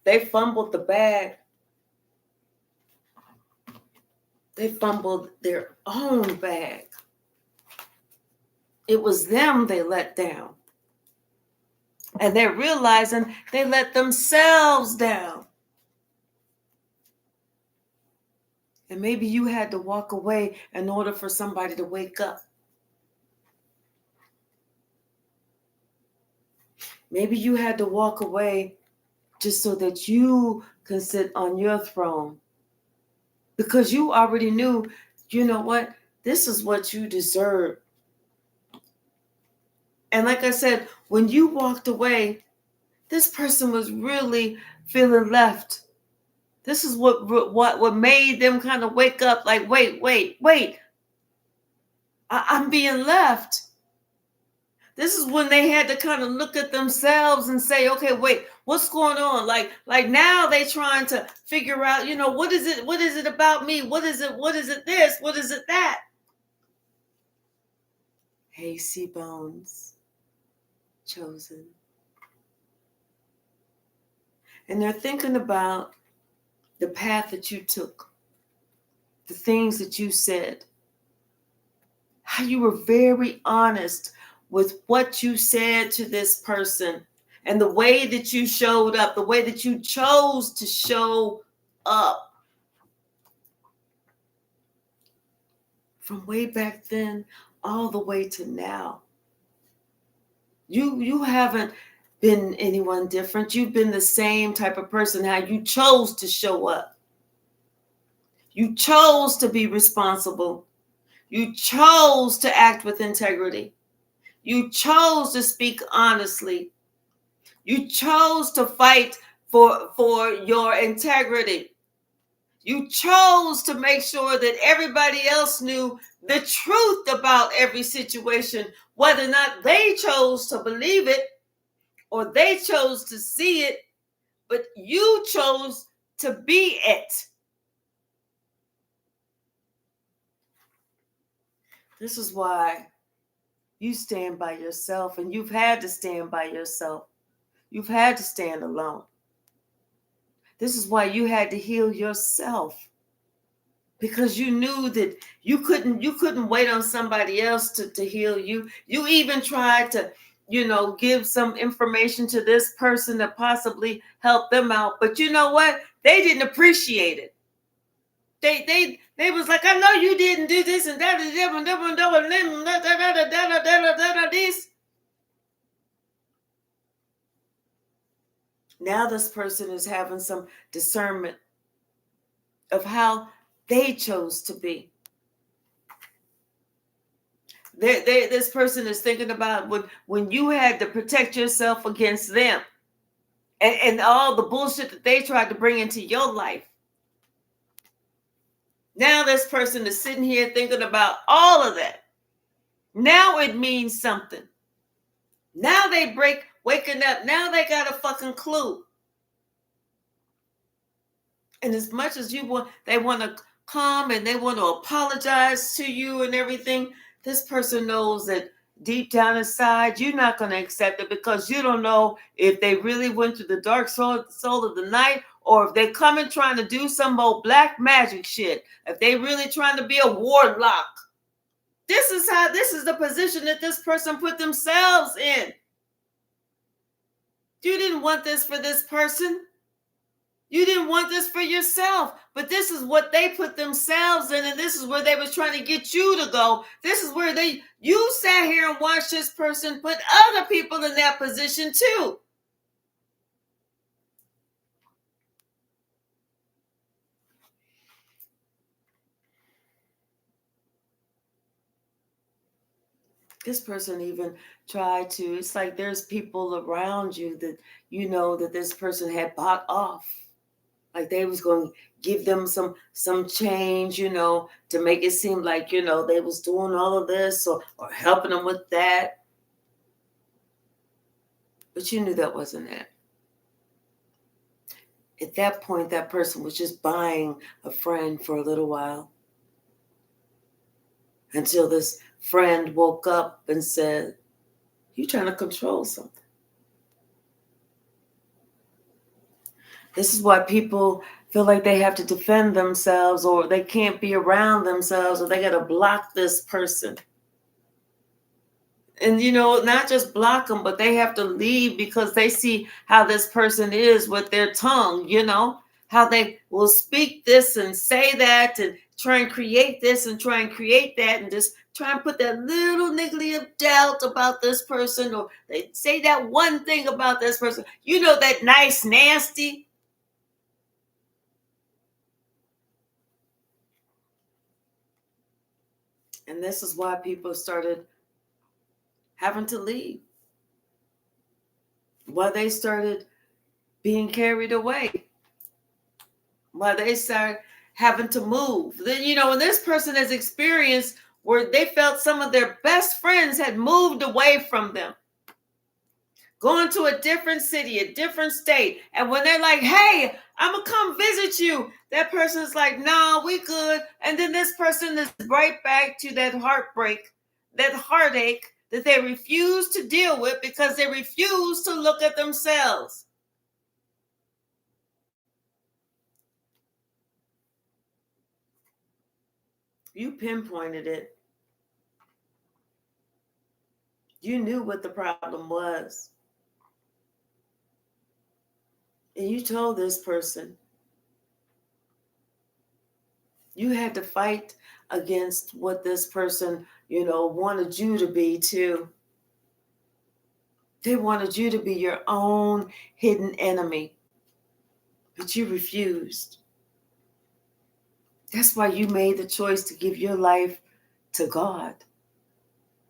they fumbled the bag. They fumbled their own bag. It was them they let down. And they're realizing they let themselves down. And maybe you had to walk away in order for somebody to wake up. Maybe you had to walk away just so that you can sit on your throne. Because you already knew, you know what? This is what you deserve. And like I said, when you walked away, this person was really feeling left. This is what made them kind of wake up like, wait. I'm being left. This is when they had to kind of look at themselves and say, okay, wait, what's going on? Like now they trying to figure out, what is it about me? What is it this? What is it that? Hey, C Bones, chosen. And they're thinking about the path that you took, the things that you said, how you were very honest with what you said to this person and the way that you showed up, the way that you chose to show up. From way back then all the way to now. You haven't been anyone different. You've been the same type of person. How you chose to show up. You chose to be responsible. You chose to act with integrity. You chose to speak honestly. You chose to fight for your integrity. You chose to make sure that everybody else knew the truth about every situation, whether or not they chose to believe it or they chose to see it, but you chose to be it. This is why you stand by yourself, and you've had to stand by yourself. You've had to stand alone. This is why you had to heal yourself, because you knew that you couldn't wait on somebody else to heal you. You even tried to, give some information to this person to possibly help them out. But you know what? They didn't appreciate it. They was like, I know you didn't do this and that and this. Now this person is having some discernment of how they chose to be. This person is thinking about when you had to protect yourself against them and all the bullshit that they tried to bring into your life. Now this person is sitting here thinking about all of that. Now it means something. Now they waking up. Now they got a fucking clue. And as much as they want to come and they want to apologize to you and everything, this person knows that deep down inside, you're not going to accept it, because you don't know if they really went through the dark soul of the night, or if they come in trying to do some old black magic shit, if they really trying to be a warlock. This is the position that this person put themselves in. You didn't want this for this person. You didn't want this for yourself, but this is what they put themselves in, and this is where they was trying to get you to go. This is where you sat here and watched this person put other people in that position too. This person even tried to, it's like there's people around you that you know that this person had bought off. Like they was going to give them some change, to make it seem like, they was doing all of this or helping them with that. But you knew that wasn't it. At that point, that person was just buying a friend for a little while, until this friend woke up and said, "You're trying to control something." This is why people feel like they have to defend themselves, or they can't be around themselves, or they got to block this person. And, not just block them, but they have to leave because they see how this person is with their tongue, how they will speak this and say that and try and create this and try and create that and just try and put that little niggly of doubt about this person, or they say that one thing about this person, that nice, nasty. And this is why people started having to leave. Why they started being carried away. Why they started having to move. Then, when this person has experienced where they felt some of their best friends had moved away from them, going to a different city, a different state. And when they're like, "Hey, I'm going to come visit you," that person's like, "Nah, we good." And then this person is right back to that heartbreak, that heartache that they refuse to deal with because they refuse to look at themselves. You pinpointed it. You knew what the problem was. And you told this person. You had to fight against what this person, wanted you to be too. They wanted you to be your own hidden enemy, but you refused. That's why you made the choice to give your life to God.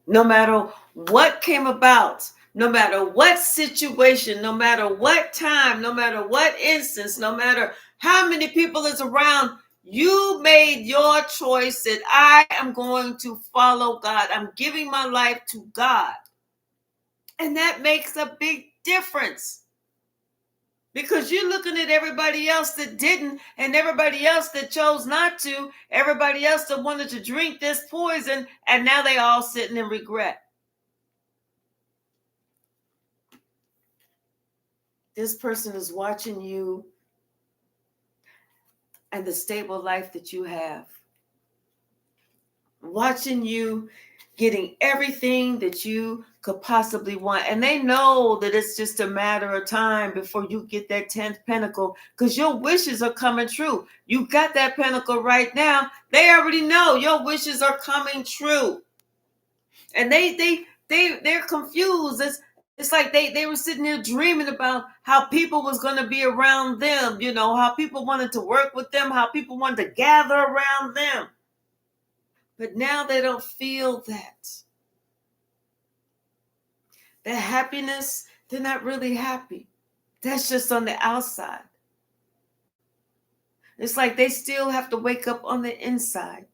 No matter what came about, no matter what situation, no matter what time, no matter what instance, no matter how many people is around, you made your choice that I am going to follow God. I'm giving my life to God. And that makes a big difference. Because you're looking at everybody else that didn't, and everybody else that chose not to, everybody else that wanted to drink this poison, and now they all sitting in regret. This person is watching you and the stable life that you have. Watching you getting everything that you could possibly want. And they know that it's just a matter of time before you get that 10th pinnacle, because your wishes are coming true. You got that pinnacle right now. They already know your wishes are coming true. And they're confused. It's like they were sitting there dreaming about how people was going to be around them, how people wanted to work with them, how people wanted to gather around them. But now they don't feel that. That happiness, they're not really happy. That's just on the outside. It's like they still have to wake up on the inside.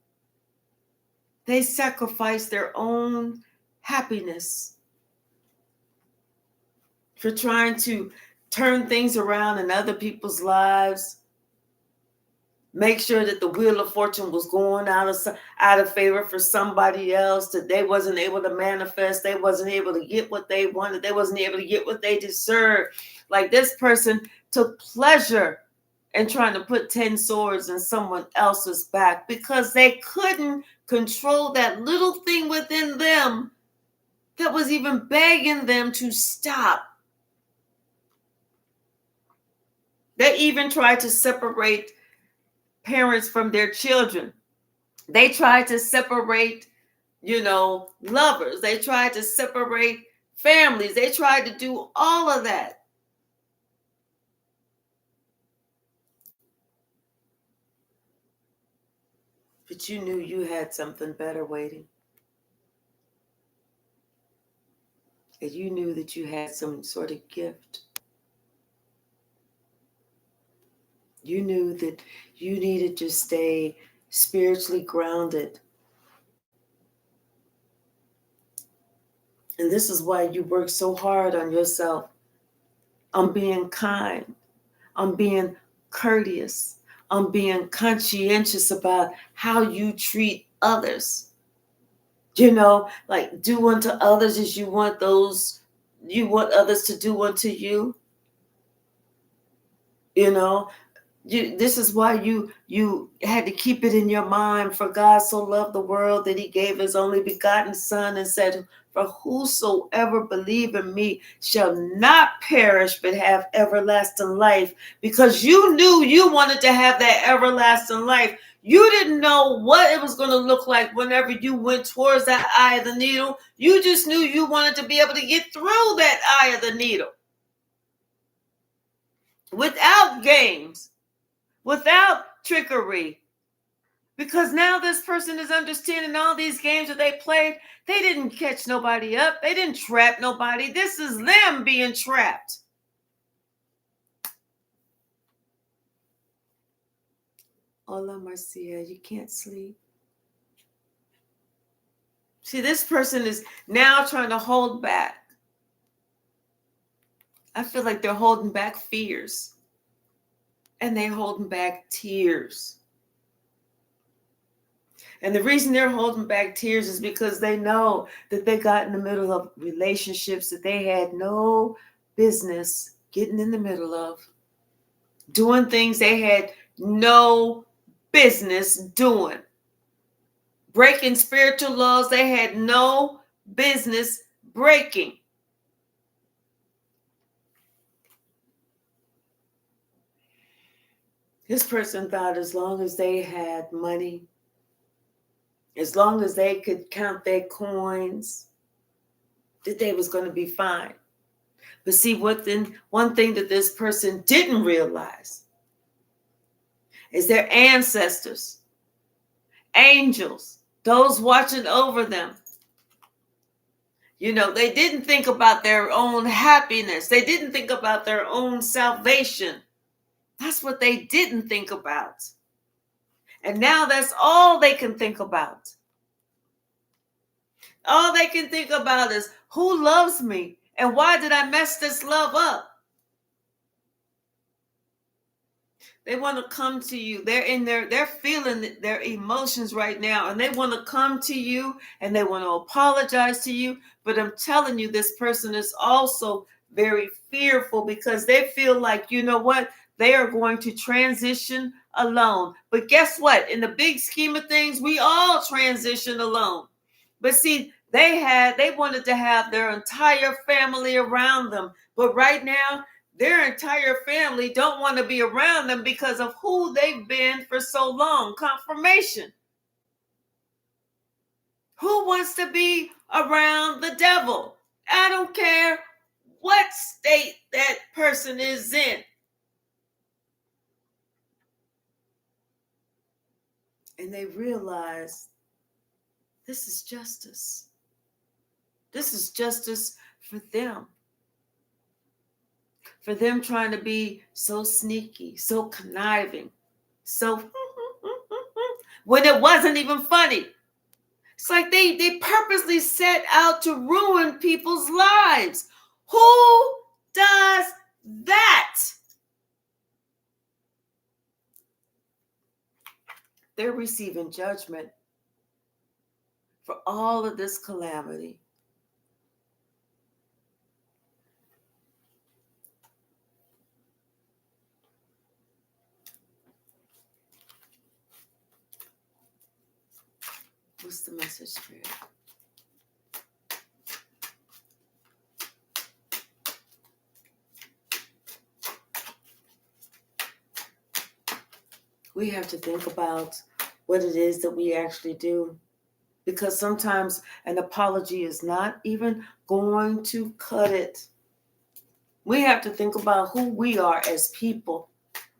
They sacrifice their own happiness for trying to turn things around in other people's lives. Make sure that the wheel of fortune was going out of favor for somebody else, that they wasn't able to manifest. They wasn't able to get what they wanted. They wasn't able to get what they deserved. Like this person took pleasure in trying to put 10 swords in someone else's back because they couldn't control that little thing within them that was even begging them to stop. They even tried to separate parents from their children. They tried to separate, lovers. They tried to separate families. They tried to do all of that. But you knew you had something better waiting. And you knew that you had some sort of gift. You knew that you needed to stay spiritually grounded. And this is why you work so hard on yourself, on being kind, on being courteous, on being conscientious about how you treat others. Like do unto others as you want others to do unto you. This is why you had to keep it in your mind. For God so loved the world that he gave his only begotten son and said, for whosoever believe in me shall not perish but have everlasting life. Because you knew you wanted to have that everlasting life. You didn't know what it was going to look like whenever you went towards that eye of the needle. You just knew you wanted to be able to get through that eye of the needle. Without games. Without trickery. Because now this person is understanding all these games that they played. They didn't catch nobody up. They didn't trap nobody. This is them being trapped. Hola, Marcia, you can't sleep. See, this person is now trying to hold back. I feel like they're holding back fears. And they're holding back tears. And the reason they're holding back tears is because they know that they got in the middle of relationships that they had no business getting in the middle of. Doing things they had no business doing. breaking spiritual laws they had no business breaking. This person thought as long as they had money, as long as they could count their coins, that they was going to be fine. But see, one thing that this person didn't realize is their ancestors, angels, those watching over them. You know, they didn't think about their own happiness. They didn't think about their own salvation. That's what they didn't think about. And now that's all they can think about. All they can think about is who loves me and why did I mess this love up? They want to come to you. They're feeling their emotions right now, and they want to come to you and they want to apologize to you. But I'm telling you, this person is also very fearful because they feel like, you know what? They are going to transition alone. But guess what? In the big scheme of things, we all transition alone. But see, they wanted to have their entire family around them. But right now, their entire family don't want to be around them because of who they've been for so long. Confirmation. Who wants to be around the devil? I don't care what state that person is in. And they realize this is justice. This is justice for them. For them trying to be so sneaky, so conniving, so when it wasn't even funny. It's like they purposely set out to ruin people's lives. Who does that? They're receiving judgment for all of this calamity. What's the message, Spirit? We have to think about what it is that we actually do. Because sometimes an apology is not even going to cut it. We have to think about who we are as people.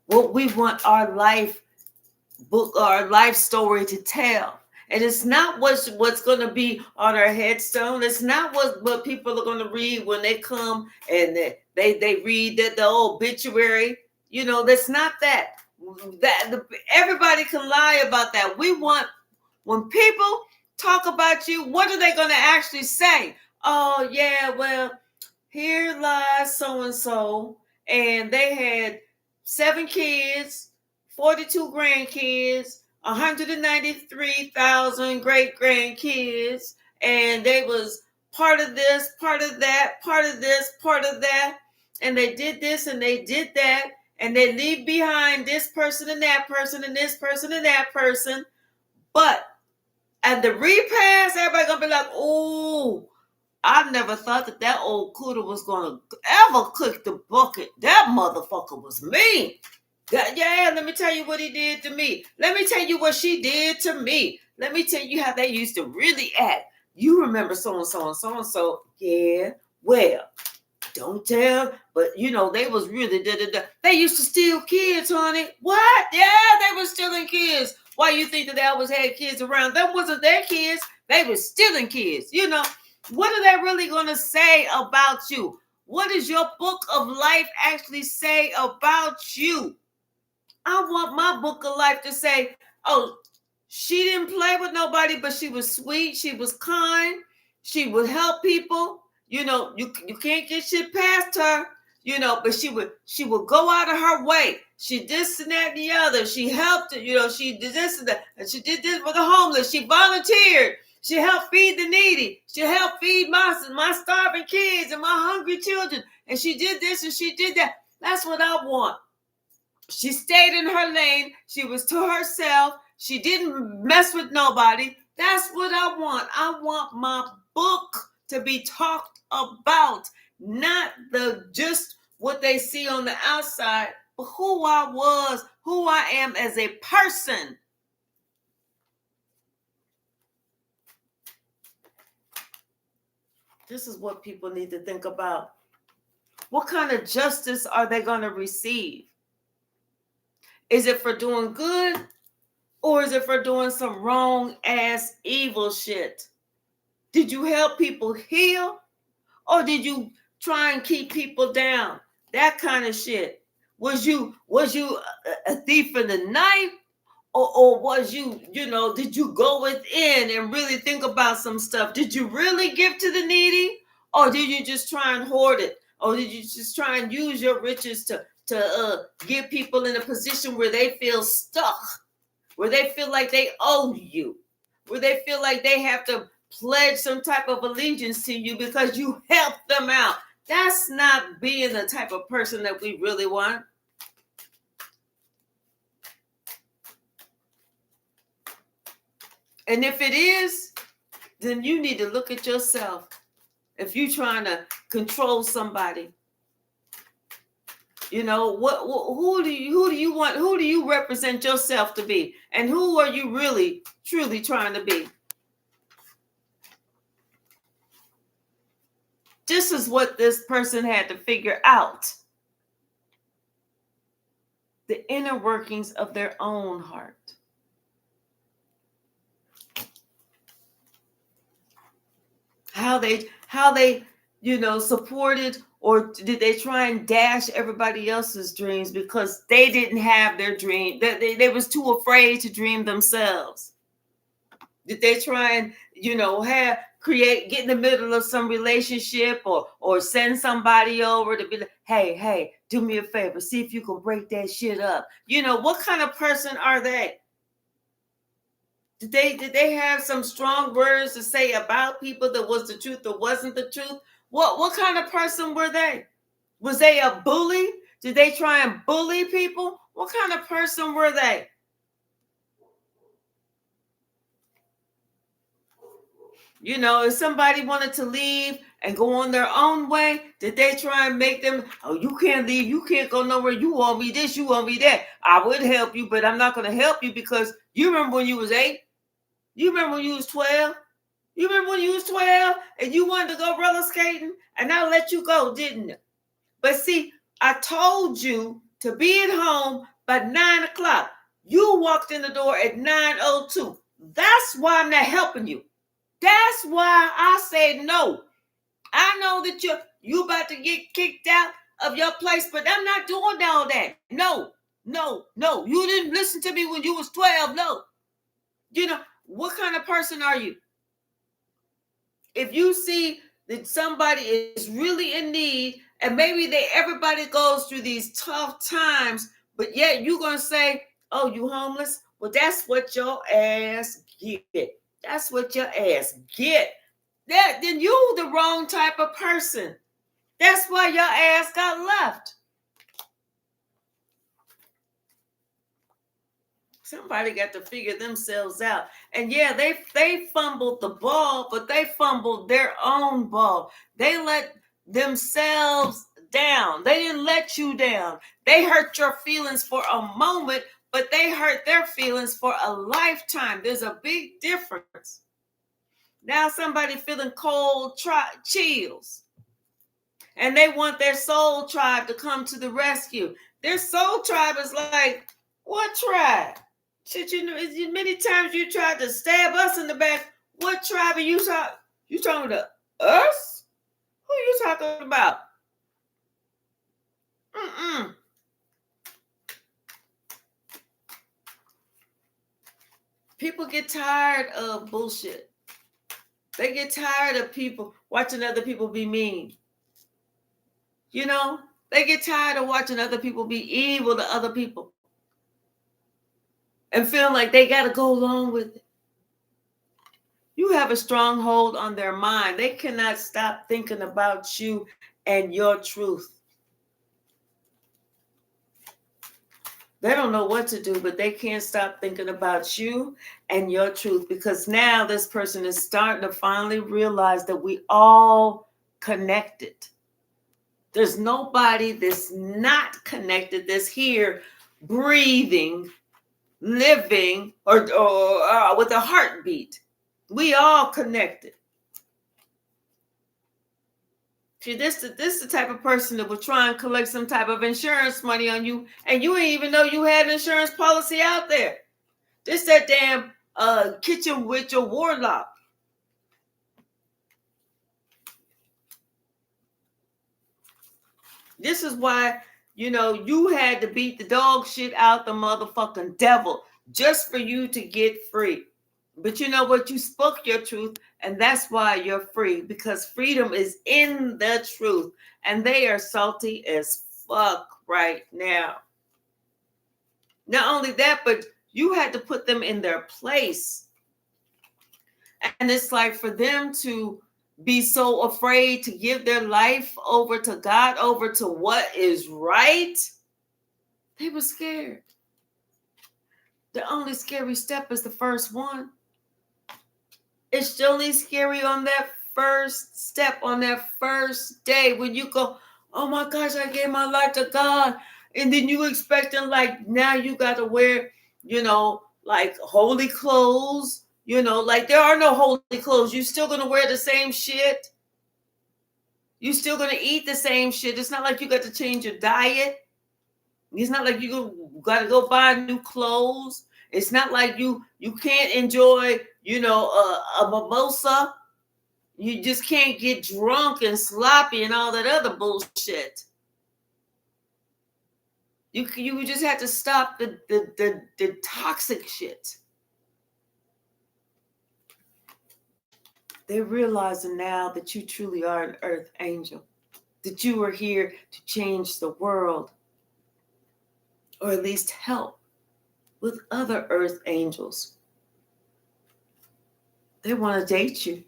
What we want our life book, our life story to tell. And it's not what's going to be on our headstone. It's not what people are going to read when they come and they read the obituary. You know, that's not that. Everybody can lie about that. We want, when people talk about you, what are they going to actually say? Oh, yeah, well, here lies so-and-so, and they had 7 kids, 42 grandkids, 193,000 great-grandkids, and they was part of this, part of that, part of this, part of that, and they did this and they did that, and they leave behind this person and that person and this person and that person. But at the repast, everybody gonna be like, oh, I never thought that old cooter was gonna ever cook the bucket. That motherfucker was mean. Yeah, let me tell you what he did to me. Let me tell you what she did to me. Let me tell you how they used to really act. You remember so-and-so and so-and-so. Yeah, well, don't tell, but you know, they was really, they used to steal kids, honey. What? Yeah, they were stealing kids. Why you think that they always had kids around? That wasn't their kids. They were stealing kids. You know, what are they really going to say about you? What does your book of life actually say about you? I want my book of life to say, oh, she didn't play with nobody, but she was sweet. She was kind. She would help people. You know, you can't get shit past her, you know, but she would go out of her way. She this and that and the other. She helped, you know, she did this and that. And she did this for the homeless. She volunteered. She helped feed the needy. She helped feed my starving kids and my hungry children. And she did this and she did that. That's what I want. She stayed in her lane. She was to herself. She didn't mess with nobody. That's what I want. I want my book to be talked about, not the just what they see on the outside, but who I was, who I am as a person. This is what people need to think about. What kind of justice are they going to receive? Is it for doing good, or is it for doing some wrong ass evil shit? Did you help people heal, or did you try and keep people down? That kind of shit. Was you a thief in the night, or was you did you go within and really think about some stuff? Did you really give to the needy, or did you just try and hoard it, or did you just try and use your riches to get people in a position where they feel stuck, where they feel like they owe you, where they feel like they have to pledge some type of allegiance to you because you helped them out? That's not being the type of person that we really want. And if it is, then you need to look at yourself. If you're trying to control somebody, who do you want? Who do you represent yourself to be? And who are you really, truly trying to be? This is what this person had to figure out. The inner workings of their own heart. How they supported, or did they try and dash everybody else's dreams because they didn't have their dream? They was too afraid to dream themselves. Did they try and get in the middle of some relationship, or send somebody over to be like, hey, do me a favor, see if you can break that shit up? What kind of person are they? Did they have some strong words to say about people that was the truth or wasn't the truth? What kind of person were they? Was they a bully? Did they try and bully people? What kind of person were they? If somebody wanted to leave and go on their own way, did they try and make them, oh, you can't leave, you can't go nowhere, you owe me this, you owe me that. I would help you, but I'm not going to help you because you remember when you was 8? You remember when you was 12? You remember when you was 12 and you wanted to go roller skating and I let you go, didn't you? But see, I told you to be at home by 9 o'clock. You walked in the door at 9:02. That's why I'm not helping you. That's why I said no. I know that you about to get kicked out of your place, but I'm not doing all that. No. You didn't listen to me when you was 12. No. What kind of person are you? If you see that somebody is really in need, and maybe everybody goes through these tough times, but yet you're going to say, oh, you homeless? Well, that's what your ass get. That's what your ass get. Then you the wrong type of person. That's why your ass got left. Somebody got to figure themselves out. And yeah, they fumbled the ball, but they fumbled their own ball. They let themselves down. They didn't let you down. They hurt your feelings for a moment, but they hurt their feelings for a lifetime. There's a big difference. Now somebody feeling cold chills, and they want their soul tribe to come to the rescue. Their soul tribe is like, what tribe? Shit, many times you tried to stab us in the back. What tribe are you talking? You talking to us? Who are you talking about? People get tired of bullshit. They get tired of people watching other people be mean. They get tired of watching other people be evil to other people and feeling like they got to go along with it. You have a strong hold on their mind. They cannot stop thinking about you and your truth. They don't know what to do, but they can't stop thinking about you and your truth, because now this person is starting to finally realize that we all connected. There's nobody that's not connected, that's here breathing, living, or with a heartbeat. We all connected. See, this is the type of person that would try and collect some type of insurance money on you, and you ain't even know you had an insurance policy out there. This that damn kitchen witch or warlock. This is why, you had to beat the dog shit out the motherfucking devil just for you to get free. But you know what? You spoke your truth, and that's why you're free, because freedom is in the truth. And they are salty as fuck right now. Not only that, but you had to put them in their place. And it's like, for them to be so afraid to give their life over to God, over to what is right, they were scared. The only scary step is the first one. It's only scary on that first step, on that first day, when you go, oh my gosh, I gave my life to God. And then you expecting, like, now you got to wear, like holy clothes. Like, there are no holy clothes. You're still going to wear the same shit. You're still going to eat the same shit. It's not like you got to change your diet. It's not like you got to go buy new clothes. It's not like you can't enjoy, a mimosa. You just can't get drunk and sloppy and all that other bullshit. You just have to stop the toxic shit. They're realizing now that you truly are an earth angel, that you are here to change the world, or at least help with other earth angels. They want to date you.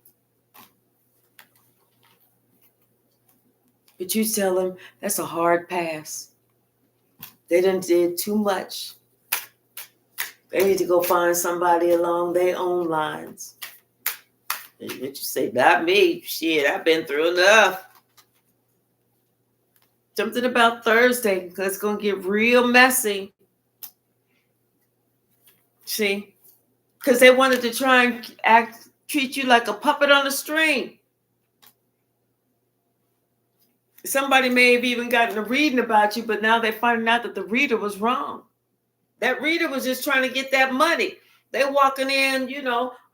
But you tell them that's a hard pass. They done did too much. They need to go find somebody along their own lines. But you say, not me. Shit, I've been through enough. Something about Thursday, because it's going to get real messy. See? Because they wanted to try and treat you like a puppet on a string. Somebody may have even gotten a reading about you, but now they're finding out that the reader was wrong. That reader was just trying to get that money. They walking in,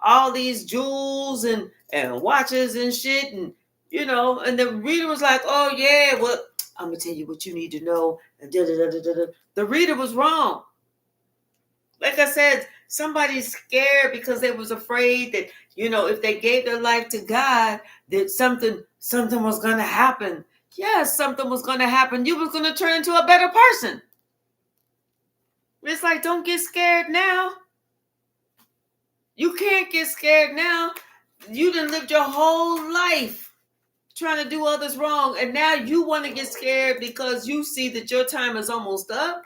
all these jewels and watches and shit. And, and the reader was like, oh, yeah, well, I'm going to tell you what you need to know. And the reader was wrong. Like I said, somebody's scared because they was afraid that, if they gave their life to God, that something was going to happen. Yes, something was going to happen. You was going to turn into a better person. It's like, don't get scared now. You can't get scared now. You done lived your whole life trying to do others wrong, and now you want to get scared because you see that your time is almost up.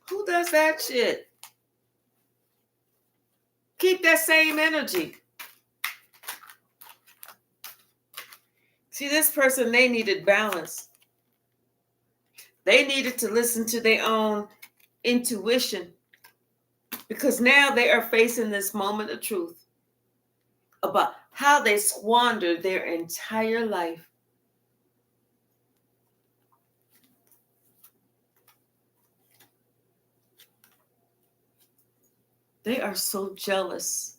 Who does that shit? Keep that same energy. See, this person, they needed balance. They needed to listen to their own intuition, because now they are facing this moment of truth about how they squandered their entire life. They are so jealous.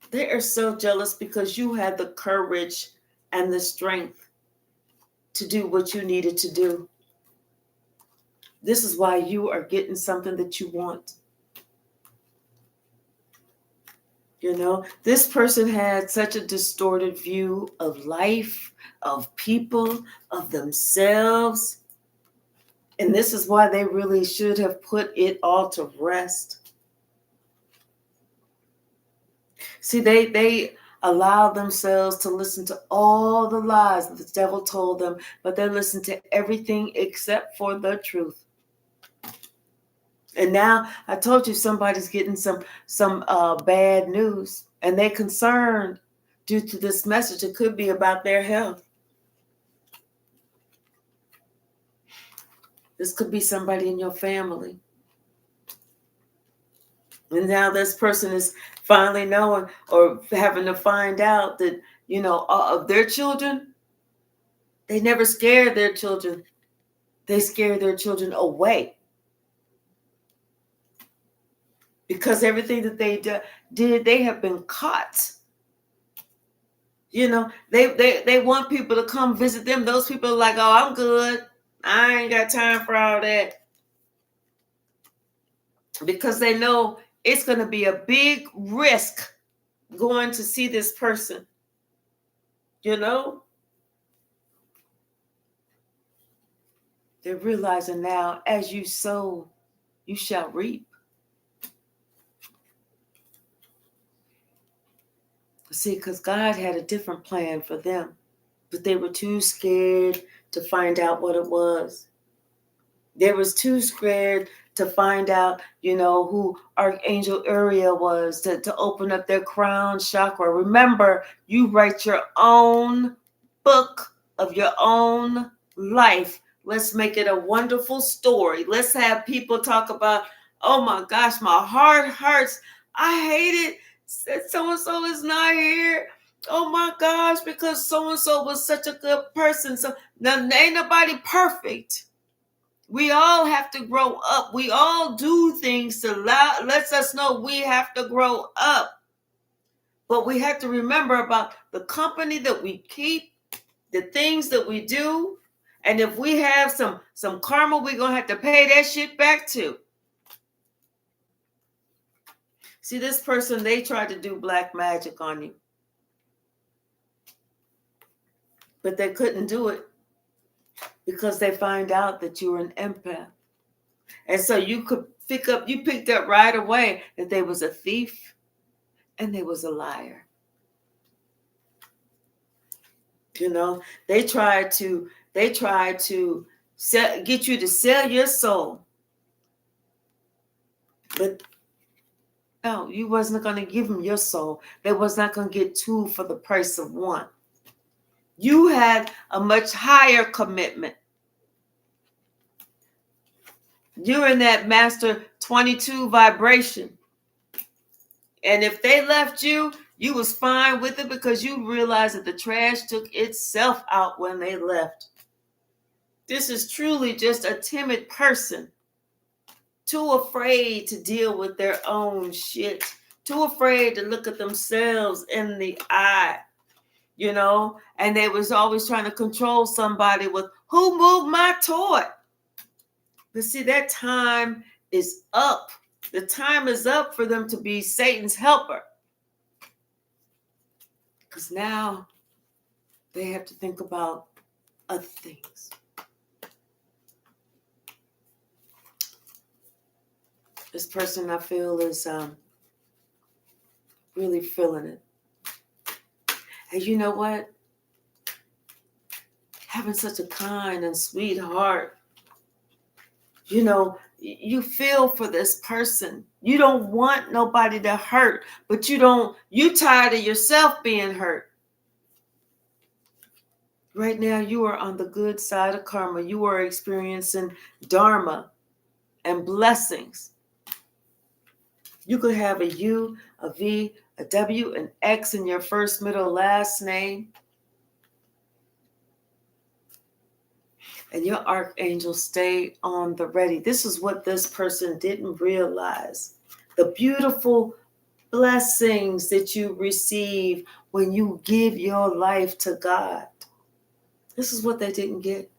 They are so jealous because you had the courage and the strength to do what you needed to do. This is why you are getting something that you want. This person had such a distorted view of life, of people, of themselves. And this is why they really should have put it all to rest. See, they allow themselves to listen to all the lies that the devil told them, but they listen to everything except for the truth. And now I told you somebody's getting some bad news, and they're concerned due to this message. It could be about their health. This could be somebody in your family. And now this person is finally knowing or having to find out that, of their children, they never scared their children. They scared their children away. Because everything that they did, they have been caught. They want people to come visit them. Those people are like, oh, I'm good. I ain't got time for all that. Because they know it's going to be a big risk going to see this person. They're realizing now, as you sow, you shall reap. See, because God had a different plan for them, but they were too scared to find out what it was. They was too scared to find out, who Archangel Uriel was, to open up their crown chakra. Remember, you write your own book of your own life. Let's make it a wonderful story. Let's have people talk about, oh my gosh, my heart hurts. I hate it that so-and-so is not here. Oh my gosh, because so-and-so was such a good person. So now ain't nobody perfect. We all have to grow up. We all do things to lets us know we have to grow up. But we have to remember about the company that we keep, the things that we do. And if we have some karma, we're going to have to pay that shit back too. See, this person, they tried to do black magic on you. But they couldn't do it because they find out that you're an empath. And so you picked up right away that they was a thief and they was a liar. They tried to get you to sell your soul. But no, you wasn't going to give them your soul. They was not going to get two for the price of one. You had a much higher commitment. You're in that master 22 vibration. And if they left you, you was fine with it because you realized that the trash took itself out when they left. This is truly just a timid person, too afraid to deal with their own shit, too afraid to look at themselves in the eye, and they was always trying to control somebody with, who moved my toy? But see, that time is up. The time is up for them to be Satan's helper. Because now they have to think about other things. This person, I feel, is really feeling it. And you know what? Having such a kind and sweet heart, you feel for this person. You don't want nobody to hurt, but you tired of yourself being hurt. Right now, you are on the good side of karma. You are experiencing dharma and blessings. You could have a U, a V, a W, an X in your first, middle, last name. And your archangels stay on the ready. This is what this person didn't realize. The beautiful blessings that you receive when you give your life to God. This is what they didn't get.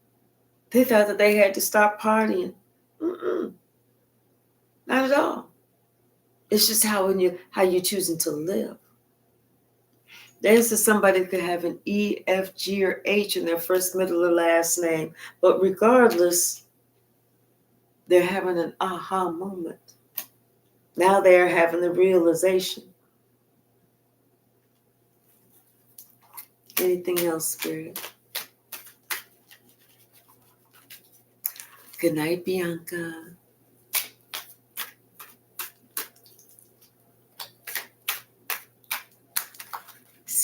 They thought that they had to stop partying. Not at all. It's just how you're choosing to live. This is somebody that could have an E, F, G, or H in their first, middle, or last name. But regardless, they're having an aha moment. Now they're having the realization. Anything else, Spirit? Good night, Bianca.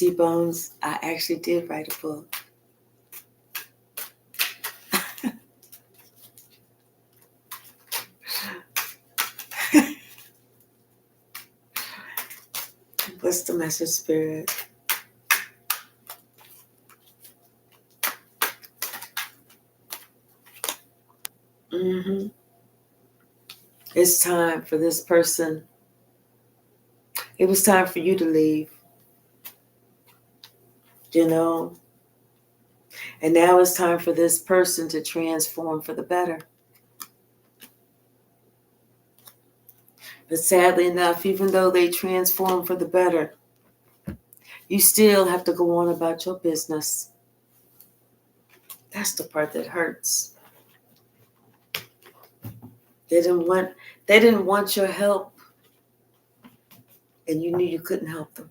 See, Bones, I actually did write a book. What's the message, Spirit? It's time for this person. It was time for you to leave. You know? And now it's time for this person to transform for the better. But sadly enough, even though they transform for the better, you still have to go on about your business. That's the part that hurts. They didn't want your help, and you knew you couldn't help them.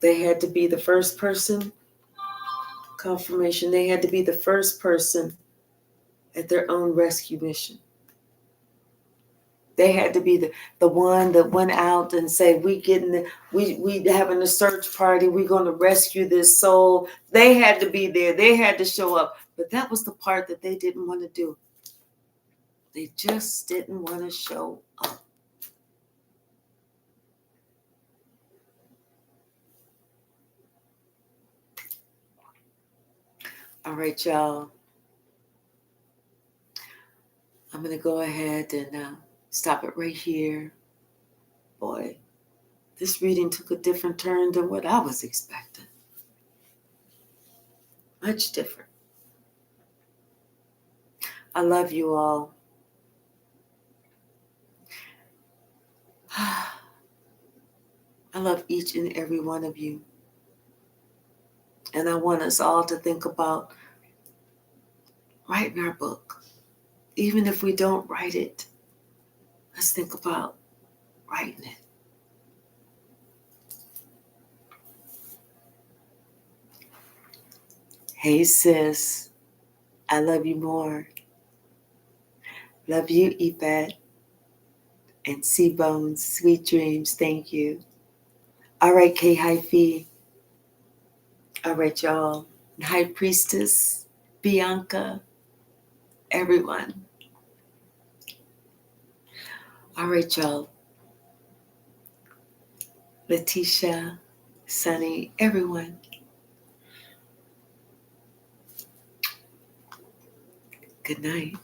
They had to be the first person, confirmation, they had to be the first person at their own rescue mission. They had to be the one that went out and said, we having a search party, we're going to rescue this soul. They had to be there. They had to show up. But that was the part that they didn't want to do. They just didn't want to show up. All right, y'all. I'm going to go ahead and stop it right here. Boy, this reading took a different turn than what I was expecting. Much different. I love you all. I love each and every one of you. And I want us all to think about writing our book. Even if we don't write it, let's think about writing it. Hey, sis. I love you more. Love you, Yvette. And C-Bones, sweet dreams. Thank you. All right, K-Hypsee. All right, y'all. High Priestess, Bianca, everyone. All right, y'all. Letitia, Sunny, everyone. Good night.